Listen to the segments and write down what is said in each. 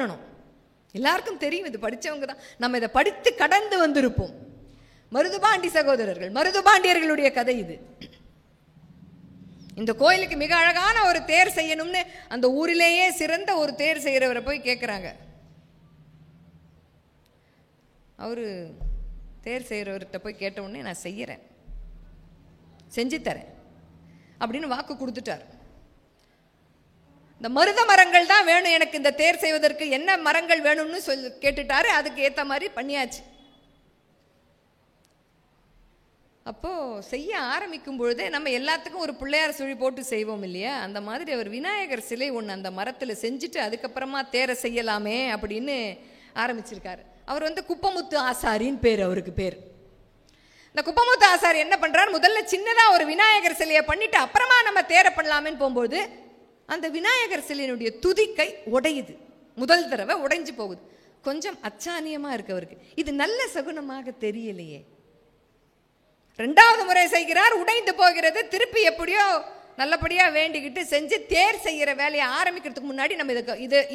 பண்ணணும். எல்லாருக்கும் தெரியும், இது படித்தவங்க தான், நம்ம இதை படித்து கடந்து வந்திருப்போம். மருதுபாண்டி சகோதரர்கள், மருதுபாண்டியர்களுடைய கதை இது. இந்த கோயிலுக்கு மிக அழகான ஒரு தேர் செய்யணும்னு அந்த ஊரிலேயே சிறந்த ஒரு தேர் செய்கிறவரை போய் கேட்குறாங்க. அவரு தேர் செய்கிறவர்கிட்ட போய் கேட்ட உடனே நான் செய்கிறேன், செஞ்சு தரேன் அப்படின்னு வாக்கு கொடுத்துட்டார். இந்த மருத மரங்கள் தான் வேணும் எனக்கு இந்த தேர் செய்வதற்கு, என்ன மரங்கள் வேணும்னு கேட்டுட்டாரு. அதுக்கு ஏற்ற மாதிரி பண்ணியாச்சு. அப்போது செய்ய ஆரம்பிக்கும் பொழுதே நம்ம எல்லாத்துக்கும் ஒரு பிள்ளையார் சுழி போட்டு செய்வோம் இல்லையா, அந்த மாதிரி அவர் விநாயகர் சிலை ஒன்று அந்த மரத்தில் செஞ்சுட்டு அதுக்கப்புறமா தேரை செய்யலாமே அப்படின்னு ஆரம்பிச்சிருக்காரு. அவர் குப்பமுத்து ஆசாரின்னு பேர், அவருக்கு பேர். இந்த குப்பமுத்து ஆசாரி என்ன பண்ணுறார், முதல்ல சின்னதாக ஒரு விநாயகர் சிலையை பண்ணிவிட்டு அப்புறமா நம்ம தேரை பண்ணலாமேன்னு போகும்போது அந்த விநாயகர் சிலையினுடைய துதிக்கை உடையுது. முதல் தடவை உடைஞ்சு போகுது. கொஞ்சம் அச்சானியமாக இருக்கு அவருக்கு. இது நல்ல சகுனமாக தெரியலையே. ரெண்டாவது முறை செய்கிறார், உடைந்து போகிறது. திருப்பி எப்படியோ நல்லபடியாக வேண்டிக்கிட்டு செஞ்சு தேர் செய்கிற வேலையை ஆரம்பிக்கிறதுக்கு முன்னாடி நம்ம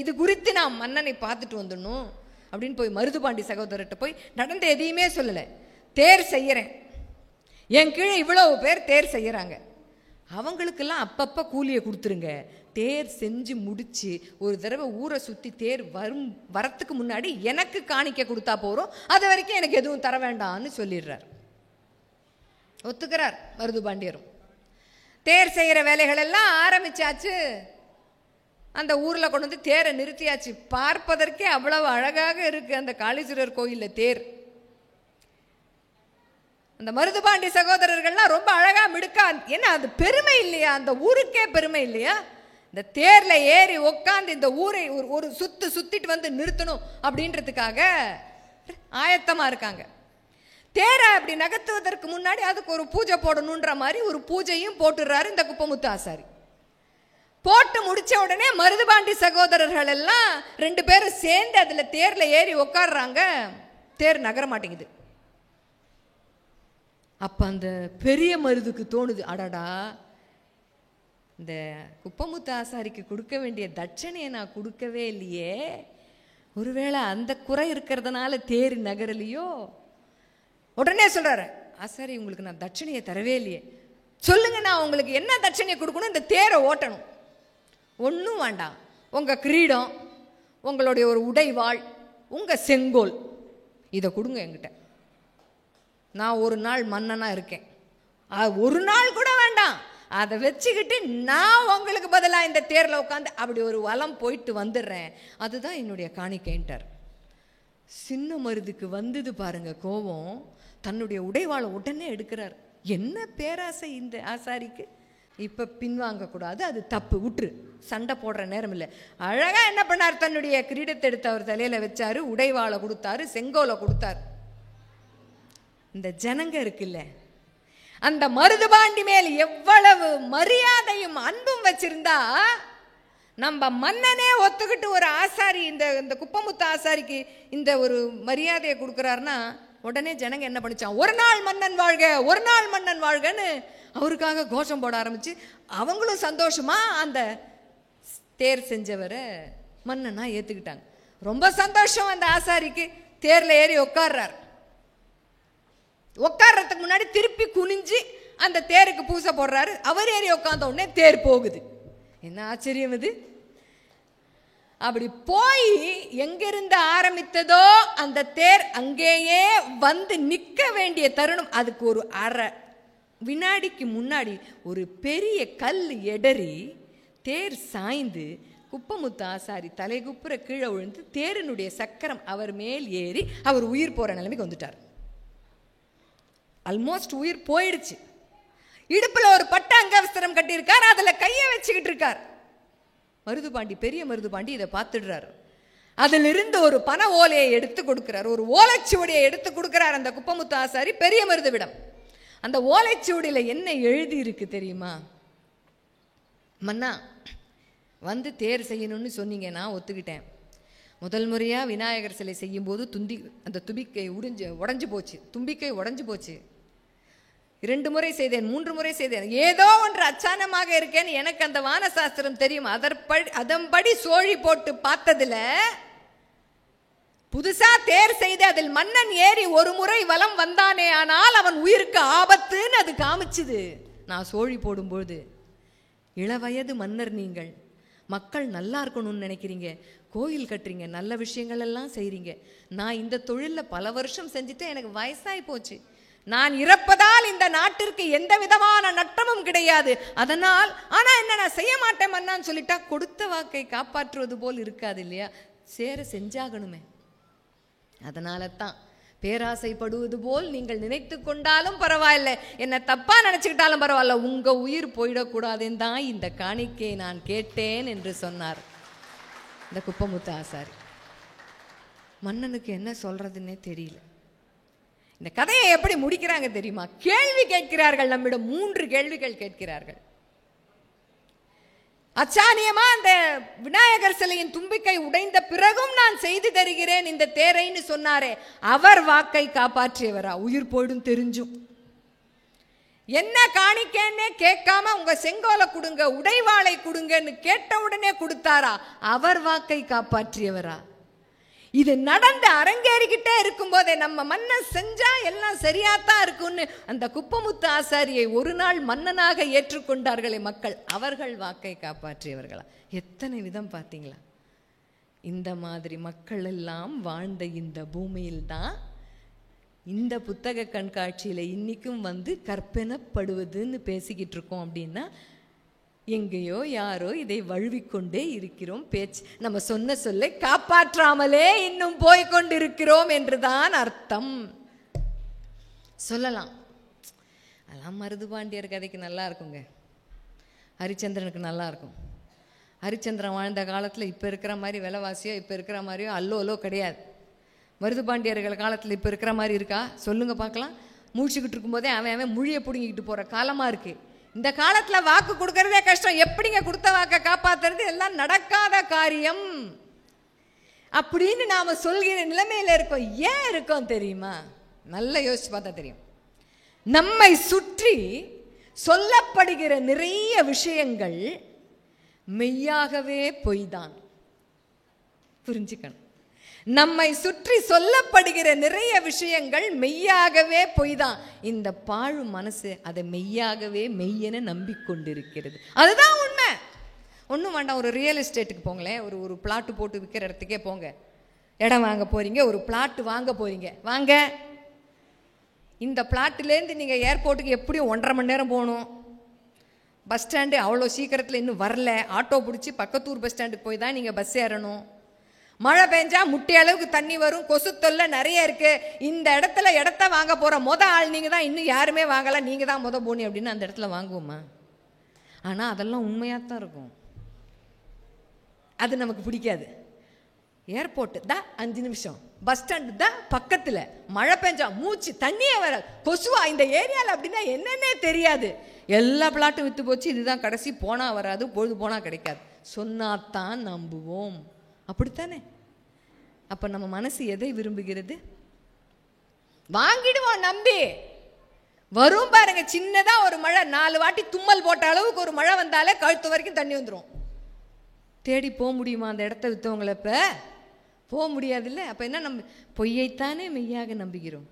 இது குறித்து நாம் மன்னனை பார்த்துட்டு வந்துடணும் அப்படின்னு போய் மருதுபாண்டி சகோதரர்கிட்ட போய் நடந்த எதையுமே சொல்லலை. தேர் செய்கிறேன், என் கீழே இவ்வளவு பேர் தேர் செய்கிறாங்க, அவங்களுக்கெல்லாம் அப்பப்போ கூலியை கொடுத்துருங்க. தேர் செஞ்சு முடிச்சு ஒரு தடவை ஊரை சுற்றி தேர் வரத்துக்கு முன்னாடி எனக்கு காணிக்க கொடுத்தா போகிறோம், அது வரைக்கும் எனக்கு எதுவும் தர வேண்டாம்னு சொல்லிடுறார். ஒத்துக்கிறார் மருதுபாண்டியரும். தேர் செய்கிற வேலைகள் எல்லாம் ஆரம்பிச்சாச்சு. அந்த ஊரில் கொண்டு வந்து தேரை நிறுத்தியாச்சு. பார்ப்பதற்கே அவ்வளவு அழகாக இருக்கு அந்த காளீஸ்வரர் கோயிலில் தேர். அந்த மருதுபாண்டி சகோதரர்கள்லாம் ரொம்ப அழகா மிடுக்கா, ஏன்னா அது பெருமை இல்லையா, அந்த ஊருக்கே பெருமை இல்லையா, இந்த தேர்ல ஏறி உட்காந்து இந்த ஊரை ஒரு சுத்திட்டு வந்து நிறுத்தணும் அப்படின்றதுக்காக ஆயத்தமா இருக்காங்க. தேரை அப்படி நகர்த்துவதற்கு முன்னாடி அதுக்கு ஒரு பூஜை போடணுன்ற மாதிரி ஒரு பூஜையும் போட்டுடுறாரு இந்த குப்பமுத்து ஆசாரி. போட்டு முடிச்ச உடனே மருதுபாண்டி சகோதரர்கள் எல்லாம் 2 பேரும் சேர்ந்து அதுல தேர்ல ஏறி உட்காடுறாங்க. தேர் நகர மாட்டேங்குது. அப்ப அந்த பெரிய மருதுக்கு தோணுது, அடடா இந்த குப்பமுத்து ஆசாரிக்கு கொடுக்க வேண்டிய தட்சணையை நான் கொடுக்கவே இல்லையே, ஒருவேளை அந்த குறை இருக்கிறதுனால தேர் நகரலையோ. உடனே சொல்றாரு, ஆசாரி உங்களுக்கு நான் தட்சணையை தரவே இல்லையே, சொல்லுங்க நான் உங்களுக்கு என்ன தட்சணையை கொடுக்கணும், இந்த தேரை ஓட்டணும். ஒன்றும் வேண்டாம், உங்க கிரீடம், உங்களுடைய ஒரு உடைவாள், உங்க செங்கோல், இதை கொடுங்க என்கிட்ட. நான் ஒரு நாள் மன்னனா இருக்கேன், ஒரு நாள் கூட வேண்டாம், அதை வச்சுக்கிட்டு நான் உங்களுக்கு பதிலாக இந்த தேரில் உட்காந்து அப்படி ஒரு வலம் போயிட்டு வந்துடுறேன், அதுதான் என்னுடைய காணிக்கைன்ட்டார். சின்ன மருதுக்கு வந்தது பாருங்க கோபம். தன்னுடைய உடைவாளை உடனே எடுக்கிறார். என்ன பேராசை இந்த ஆசாரிக்கு. இப்போ பின்வாங்கக்கூடாது, அது தப்பு, விட்டுரு, சண்டை போடுற நேரம் இல்லை. அழகாக என்ன பண்ணார், தன்னுடைய கிரீடத்தை எடுத்து அவர் தலையில் வச்சாரு, உடைவாளை கொடுத்தாரு, செங்கோலை கொடுத்தார். இந்த ஜனங்க இருக்குல்ல, அந்த மருதுபாண்டி மேல் எவ்வளவு மரியாதையும் அன்பும் வச்சிருந்தா நம்ம மன்னனே ஒத்துக்கிட்டு ஒரு ஆசாரி இந்த குப்பமுத்து ஆசாரிக்கு இந்த ஒரு மரியாதையை கொடுக்குறாருன்னா உடனே ஜனங்க என்ன பண்ணிச்சான், ஒரு நாள் மன்னன் வாழ்க, ஒரு நாள் மன்னன் வாழ்கன்னு அவருக்காக கோஷம் போட ஆரம்பிச்சு அவங்களும் சந்தோஷமா அந்த தேர் செஞ்சவரை மன்னனா ஏத்துக்கிட்டாங்க. ரொம்ப சந்தோஷம் அந்த ஆசாரிக்கு. தேர்ல ஏறி உட்கார்றார். உட்கார்றதுக்கு முன்னாடி திருப்பி குனிஞ்சு அந்த தேருக்கு பூசை போடுறாரு. அவர் ஏறி உட்கார்ந்த உடனே தேர் போகுது. என்ன ஆச்சரியம் இது. அப்படி போய் எங்கிருந்து ஆரம்பித்ததோ அந்த தேர் அங்கேயே வந்து நிற்க வேண்டிய தருணம். அதுக்கு ஒரு அரை வினாடிக்கு முன்னாடி ஒரு பெரிய கல் எடறி தேர் சாய்ந்து குப்பமுத்து ஆசாரி தலைகுப்புற கீழே விழுந்து தேரினுடைய சக்கரம் அவர் மேல் ஏறி அவர் உயிர் போற நிலைமைக்கு வந்துட்டார். ஆல்மோஸ்ட் உயிர் போயிடுச்சு. இடுப்புல ஒரு பட்ட அங்கவஸ்திரம் கட்டியிருக்கார், அதுல கையை வச்சுக்கிட்டு இருக்கார். மருதுபாண்டி, பெரிய மருதுபாண்டி இதை பார்த்துடுறாரு. அதிலிருந்து ஒரு பனை ஓலையை எடுத்து கொடுக்கிறார், ஒரு ஓலைச்சுவடியை எடுத்து கொடுக்கிறார் அந்த குப்பமுத்து ஆசாரி பெரிய மருதுவிடம். அந்த ஓலைச்சுவடியில் என்ன எழுதி இருக்கு தெரியுமா? மன்னா, வந்து தேர் செய்யணும்னு சொன்னீங்க, நான் ஒத்துக்கிட்டேன். முதல் முறையாக விநாயகர் சிலை செய்யும் போது அந்த தும்பிக்கை உடைஞ்சு போச்சு, தும்பிக்கை உடைஞ்சு போச்சு. 2 முறை செய்தேன், 3 முறை செய்தேன், ஏதோ ஒன்று அச்சானமாக இருக்கேன்னு எனக்கு அந்த வானசாஸ்திரம் தெரியும். அதன்படி சோழி போட்டு பார்த்ததுல புதுசா தேர் செய்து அதில் மன்னன் ஏறி ஒரு முறை வலம் வந்தானே ஆனால் அவன் உயிருக்கு ஆபத்துன்னு அது காமிச்சுது. நான் சோழி போடும்போது, இளவயது மன்னர் நீங்கள், மக்கள் நல்லா இருக்கணும்னு நினைக்கிறீங்க, கோயில் கட்டுறீங்க, நல்ல விஷயங்கள் எல்லாம் செய்கிறீங்க. நான் இந்த தொழிலில் பல வருஷம் செஞ்சுட்டு எனக்கு வயசாகி போச்சு. நான் இறப்பதால் இந்த நாட்டிற்கு எந்த விதமான நட்டமும் கிடையாது. அதனால் ஆனால் என்ன, நான் செய்ய மாட்டேன் மன்னான்னு சொல்லிட்டா கொடுத்த வாக்கை காப்பாற்றுவது போல் இருக்காது இல்லையா? செஞ்சாகணுமே. அதனால தான் பேராசைப்படுவது போல் நீங்கள் நினைத்து கொண்டாலும் பரவாயில்லை, என்ன தப்பா நினைச்சுக்கிட்டாலும் பரவாயில்ல, உங்க உயிர் போயிடக்கூடாதுன்னு தான் இந்த காணிக்கையை நான் கேட்டேன் என்று சொன்னார் இந்த குப்பமுத்து ஆசாரி. மன்னனுக்கு என்ன சொல்றதுன்னே தெரியல. இந்த கதையை எப்படி முடிக்கிறாங்க தெரியுமா? கேள்வி கேட்கிறார்கள், நம்மிடம் 3 கேள்விகள் கேட்கிறார்கள். அச்சானியமா அந்த விநாயகர் சிலையின் தும்பிக்கை உடைந்த பிறகும் நான் செய்து தருகிறேன் இந்த தேரைன்னு சொன்னாரே, அவர் வாக்கை காப்பாற்றியவரா? உயிர் போயிடும் தெரிஞ்சும் என்ன காணிக்கேன்னே கேட்காம உங்க செங்கோலை கொடுங்க, உடைவாளை கொடுங்கன்னு கேட்ட உடனே கொடுத்தாரா? அவர் வாக்கை காப்பாற்றியவரா? இது நடந்து அரங்கேறிக்கிட்டே இருக்கும் போதே நம்ம மன்னன் செஞ்சா எல்லாம் சரியாத்தான் இருக்கும்னு அந்த குப்பமுத்து ஆசாரியை ஒரு நாள் மன்னனாக ஏற்றுக்கொண்டார்களே மக்கள், அவர்கள் வாக்கை காப்பாற்றியவர்களா? எத்தனை விதம் பார்த்தீங்களா? இந்த மாதிரி மக்கள் எல்லாம் வாழ்ந்த இந்த பூமியில்தான் இந்த புத்தக கண்காட்சியில் இன்னைக்கும் வந்து கற்பனப்படுவதுன்னு பேசிக்கிட்டு இருக்கோம். அப்படின்னா எங்கேயோ யாரோ இதை வழுவிக்கொண்டே இருக்கிறோம். பேச்சு நம்ம சொன்ன சொல்லை காப்பாற்றாமலே இன்னும் போய்கொண்டிருக்கிறோம் என்றுதான் அர்த்தம். சொல்லலாம், அதெல்லாம் மருதுபாண்டியர் கதைக்கு நல்லா இருக்குங்க, ஹரிச்சந்திரனுக்கு நல்லா இருக்கும். ஹரிச்சந்திரன் வாழ்ந்த காலத்தில் இப்போ இருக்கிற மாதிரி விலைவாசியோ இப்போ இருக்கிற மாதிரியோ அல்லோ கிடையாது. மருதுபாண்டியர்கள் காலத்தில் இப்போ இருக்கிற மாதிரி இருக்கா சொல்லுங்க பார்க்கலாம். மூழ்கிக்கிட்டு இருக்கும்போதே அவன் மொழியை பிடுங்கிக்கிட்டு போகிற காலமாக இருக்குது. இந்த காலத்தில் வாக்கு கொடுக்கறதே கஷ்டம், எப்படிங்க கொடுத்த வாக்கை காப்பாற்றுறது? எல்லாம் நடக்காத காரியம் அப்படின்னு நாம் சொல்கிற நிலைமையில் இருக்கோம். ஏன் இருக்கோம் தெரியுமா? நல்லா யோசிச்சு பார்த்தா தெரியும். நம்மை சுற்றி சொல்லப்படுகிற நிறைய விஷயங்கள் மெய்யாகவே பொய்தான். புரிஞ்சுக்கணும். நம்மை சுற்றி சொல்லப்படுகிற நிறைய விஷயங்கள் மெய்யாகவே பொய்தான். இந்த பாழு மனசு அதை மெய்யாகவே மெய்யென நம்பிக்கொண்டிருக்கிறது. அதுதான் உண்மை. ஒன்றும் வேண்டாம், ஒரு ரியல் எஸ்டேட்டுக்கு போங்களேன், ஒரு பிளாட்டு போட்டு விற்கிற இடத்துக்கே போங்க. இடம் வாங்க போறீங்க, ஒரு பிளாட்டு வாங்க போறீங்க, வாங்க. இந்த பிளாட்டிலேருந்து நீங்கள் ஏர்போர்ட்டுக்கு எப்படியும் 1.5 மணி நேரம் போகணும். பஸ் ஸ்டாண்டு அவ்வளோ சீக்கிரத்தில் இன்னும் வரல, ஆட்டோ பிடிச்சி பக்கத்தூர் பஸ் ஸ்டாண்டுக்கு போய் தான் நீங்கள் பஸ் ஏறணும். மழை பெஞ்சா முட்டி அளவுக்கு தண்ணி வரும், கொசு தொல்லை நிறைய இருக்கு. இந்த இடத்த வாங்க போற ஆள் நீங்க தான், இன்னும் யாருமே வாங்கல, நீங்க தான் போனி அப்படின்னு அந்த இடத்துல வாங்குவோமா? ஆனா அதெல்லாம் உண்மையாத்தான் இருக்கும். அது நமக்கு பிடிக்காது. ஏர்போர்ட் தான் 5 நிமிஷம், பஸ் ஸ்டாண்டு தான் பக்கத்துல, மழை பெஞ்சா மூச்சு தண்ணியே வர, கொசுவா இந்த ஏரியாவில் அப்படின்னா என்னன்னே தெரியாது. எல்லா பிளாட்டும் வித்து போச்சு, இதுதான் கடைசி, போனா வராது, பொழுது போனா கிடைக்காது. சொன்னாத்தான் நம்புவோம், அப்படித்தானே? அப்ப நம்ம மனசு எதை விரும்புகிறது? வாங்கிடுவோம் நம்பி. வரும் பாருங்க, சின்னதா ஒரு மழை, 4 வாட்டி தும்மல் போட்ட அளவுக்கு ஒரு மழை வந்தாலே கழுத்து வரைக்கும் தண்ணி வந்துடும். தேடி போக முடியுமா அந்த இடத்த வித்தவங்களை? இப்ப போக முடியாது இல்லை. அப்ப என்ன, நம்ம பொய்யைத்தானே மெய்யாக நம்புகிறோம்.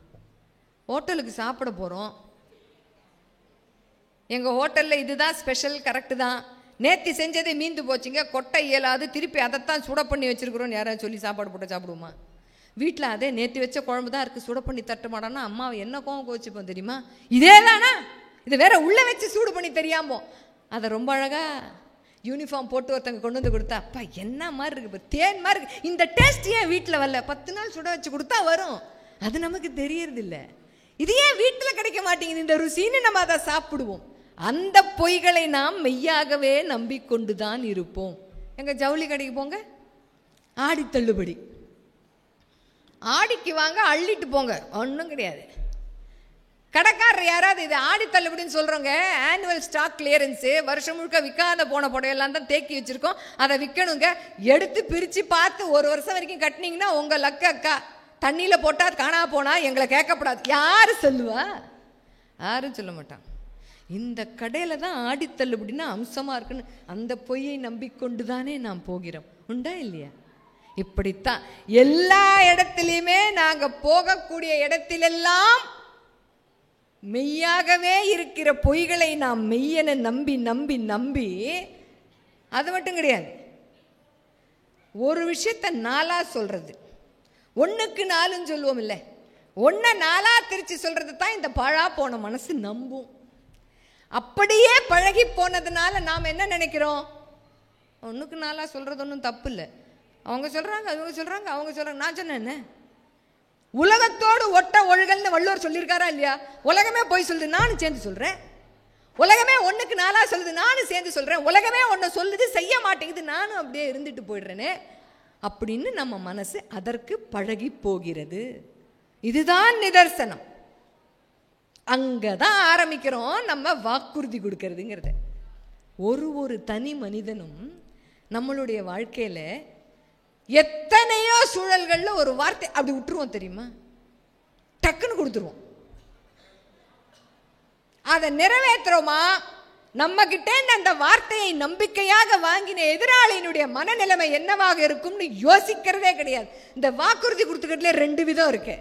ஹோட்டலுக்கு சாப்பிட போறோம், எங்க ஹோட்டல்ல இதுதான் ஸ்பெஷல், கரெக்டு தான், நேத்தி செஞ்சதே மீந்து போச்சுங்க, கொட்டை இயலாது, திருப்பி அதைத்தான் சுட பண்ணி வச்சிருக்கிறோம் யாராவது சொல்லி சாப்பாடு போட்டு சாப்பிடுவோமா? வீட்டில் அதே நேற்று வச்ச குழம்பு தான் இருக்குது, சுட பண்ணி தட்ட மாட்டானா அம்மாவை என்ன கோவம் வச்சுப்போம் தெரியுமா? இதே தானா, இது வேற உள்ள வச்சு சூடு பண்ணி தெரியாமோ அதை ரொம்ப அழகா யூனிஃபார்ம் போட்டு ஒருத்தங்க கொண்டு வந்து கொடுத்தா, அப்பா என்ன மாதிரி இருக்கு, இப்போ தேன் மாதிரி இருக்கு, இந்த டேஸ்ட் ஏன் வீட்டில் வரல? 10 நாள் சுட வச்சு கொடுத்தா வரும், அது நமக்கு தெரியறது இல்லை. இது ஏன் வீட்டில் கிடைக்க மாட்டேங்குது இந்த ருசின்னு நம்ம அதை சாப்பிடுவோம். அந்த பொய்களை நாம் மெய்யாகவே நம்பிக்கொண்டுதான் இருப்போம். எங்க ஜவுளி கடைக்கு போங்க, ஆடி தள்ளுபடி, ஆடிக்கு வாங்க அள்ளிட்டு போங்க, ஒன்றும் கிடையாது. கடைக்காரர் யாராவது இது ஆடி தள்ளுபடின்னு சொல்றோங்க, ஆனுவல் ஸ்டாக் கிளியரன்ஸு, வருஷம் முழுக்க விற்காத போன புடையெல்லாம் தான் தேக்கி வச்சிருக்கோம், அதை விற்கணுங்க. எடுத்து பிரித்து பார்த்து 1 வருஷம் வரைக்கும் கட்டினீங்கன்னா உங்க லக்கு அக்கா. தண்ணியில் போட்டால் காணா போனா எங்களை கேட்கப்படாது. யாரு சொல்லுவா? யாரும் சொல்ல மாட்டான். இந்த கடையில் தான் ஆடி தள்ளுபடினா அம்சமாக இருக்குன்னு அந்த பொய்யை நம்பிக்கொண்டு தானே நாம் போகிறோம். உண்டா இல்லையா? இப்படித்தான் எல்லா இடத்திலையுமே நாங்க போகக்கூடிய இடத்திலெல்லாம் மெய்யாகவே இருக்கிற பொய்களை நாம் மெய்யென நம்பி நம்பி நம்பி, அது மட்டும் கிடையாது, ஒரு விஷயத்தை நாலா சொல்றது, 1க்கு 4ன்னு சொல்லுவோம் இல்லை, 1 4ஆ திருச்சி சொல்றது தான் இந்த பழா போன மனசு நம்பும். அப்படியே பழகி போனதுனால நாம் என்ன நினைக்கிறோம், 1க்கு 4ஆ சொல்றது ஒன்றும் தப்பு இல்லை, அவங்க சொல்றாங்க அவங்க சொல்றாங்க அவங்க சொல்றாங்க, நான் சொன்னேன் என்ன, உலகத்தோடு ஒட்ட ஒழுகல்னு வள்ளுவர் சொல்லியிருக்காரா இல்லையா? உலகமே போய் சொல்லுது, நானும் சேர்ந்து சொல்றேன். உலகமே 1க்கு 4ஆ சொல்லுது, நானும் சேர்ந்து சொல்றேன். உலகமே 1 சொல்லுது, செய்ய மாட்டேங்குது, நானும் அப்படியே இருந்துட்டு போயிடுறேனே அப்படின்னு நம்ம மனசு அதற்கு பழகி போகிறது. இதுதான் நிதர்சனம். அங்கதான் ஆரம்பிக்கிறோம் நம்ம வாக்குறுதி கொடுக்கறதுங்கிறத. ஒரு தனி மனிதனும் நம்மளுடைய வாழ்க்கையில எத்தனையோ சூழல்கள்ல ஒரு வார்த்தை அப்படி விட்டுருவோம் தெரியுமா, டக்குன்னு கொடுத்துருவோம். அதை நிறைவேற்றுறோமா, நம்ம கிட்டே அந்த வார்த்தையை நம்பிக்கையாக வாங்கின எதிராளியினுடைய மனநிலைமை என்னவாக இருக்கும்னு யோசிக்கிறதே கிடையாது. இந்த வாக்குறுதி கொடுத்துக்கிறதுல 2 விதம் இருக்கு.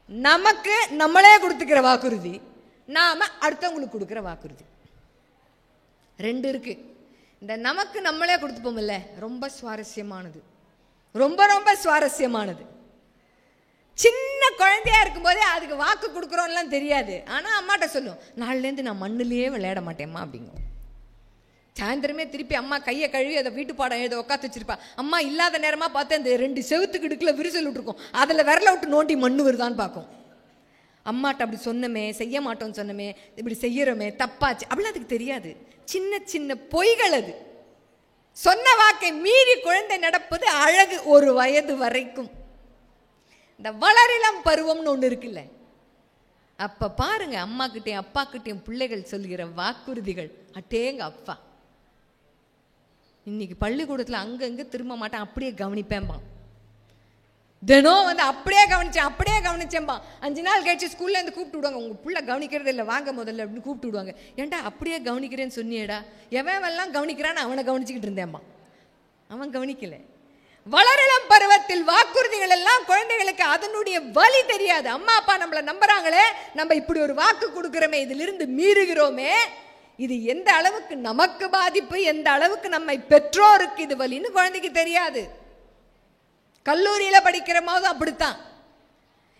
நமக்கு நம்மளே கொடுத்துக்கிற வாக்குறுதி, நாம அடுத்தவங்களுக்கு கொடுக்கிற வாக்குறுதி, 2 இருக்கு. இந்த நமக்கு நம்மளே கொடுத்துப்போம் இல்ல, ரொம்ப சுவாரஸ்யமானது, ரொம்ப ரொம்ப சுவாரஸ்யமானது. சின்ன குழந்தையா இருக்கும்போதே அதுக்கு வாக்கு கொடுக்குறோம்லாம் தெரியாது. ஆனால் அம்மாட்ட சொல்லும், நாளிலேருந்து நான் மண்ணிலேயே விளையாட மாட்டேம்மா அப்படிங்கும். சாயந்தரமே திருப்பி அம்மா கையை கழுவி அதை வீட்டு பாடம் எழுத உட்காந்து வச்சிருப்பா. அம்மா இல்லாத நேரமாக பார்த்து அந்த 2 செவுத்துக்கு இடுக்குல விரிசல் விட்டுருக்கும், அதில் விரல விட்டு நோண்டி மண்ணு வருதான்னு பார்க்கும். அம்மாட்ட அப்படி சொன்னமே, செய்ய மாட்டோம்னு சொன்னமே, இப்படி செய்யறோமே, தப்பாச்சு அப்படிலாம் அதுக்கு தெரியாது. சின்ன சின்ன பொய்கள் அது. சொன்ன வாக்கை மீறி குழந்தை நடப்பது அழகு ஒரு வயது வரைக்கும். இந்த வளரிளம் பருவம்னு ஒன்று இருக்குல்ல, அப்ப பாருங்க அம்மா கிட்டையும் அப்பா கிட்டையும் பிள்ளைகள் சொல்கிற வாக்குறுதிகள், அட்டேங்க அப்பா இன்னைக்கு பள்ளிக்கூடத்தில் அங்கங்க திரும்ப மாட்டேன், அப்படியே கவனிப்பேன்பா. தினம் வந்து அப்படியே கவனிச்சேன்பா. 5 நாள் கழிச்சு ஸ்கூல்ல இருந்து கூப்பிட்டு விடுவாங்க, உங்க பிள்ளை கவனிக்கிறது இல்லை, வாங்க முதல்ல அப்படின்னு கூப்பிட்டு விடுவாங்க. ஏன்டா அப்படியே கவனிக்கிறேன்னு சொன்னியேடா, எவன் கவனிக்கிறான்னு அவனை கவனிச்சுக்கிட்டு இருந்தேன்பா. அவன் கவனிக்கல. வளரிளம் பருவத்தில் வாக்குறுதிகள் எல்லாம் குழந்தைகளுக்கு அதனுடைய வலி தெரியாது. அம்மா அப்பா நம்மளை நம்புறாங்களே, நம்ம இப்படி ஒரு வாக்கு கொடுக்கிறோமே, இதிலிருந்து மீறுகிறோமே, இது எந்த அளவுக்கு நமக்கு பாதிப்பு, எந்த அளவுக்கு நம்மை பெற்றோருக்கு இது வலின்னு குழந்தைக்கு தெரியாது. கல்லூரியில படிக்கிற போது அப்படித்தான்.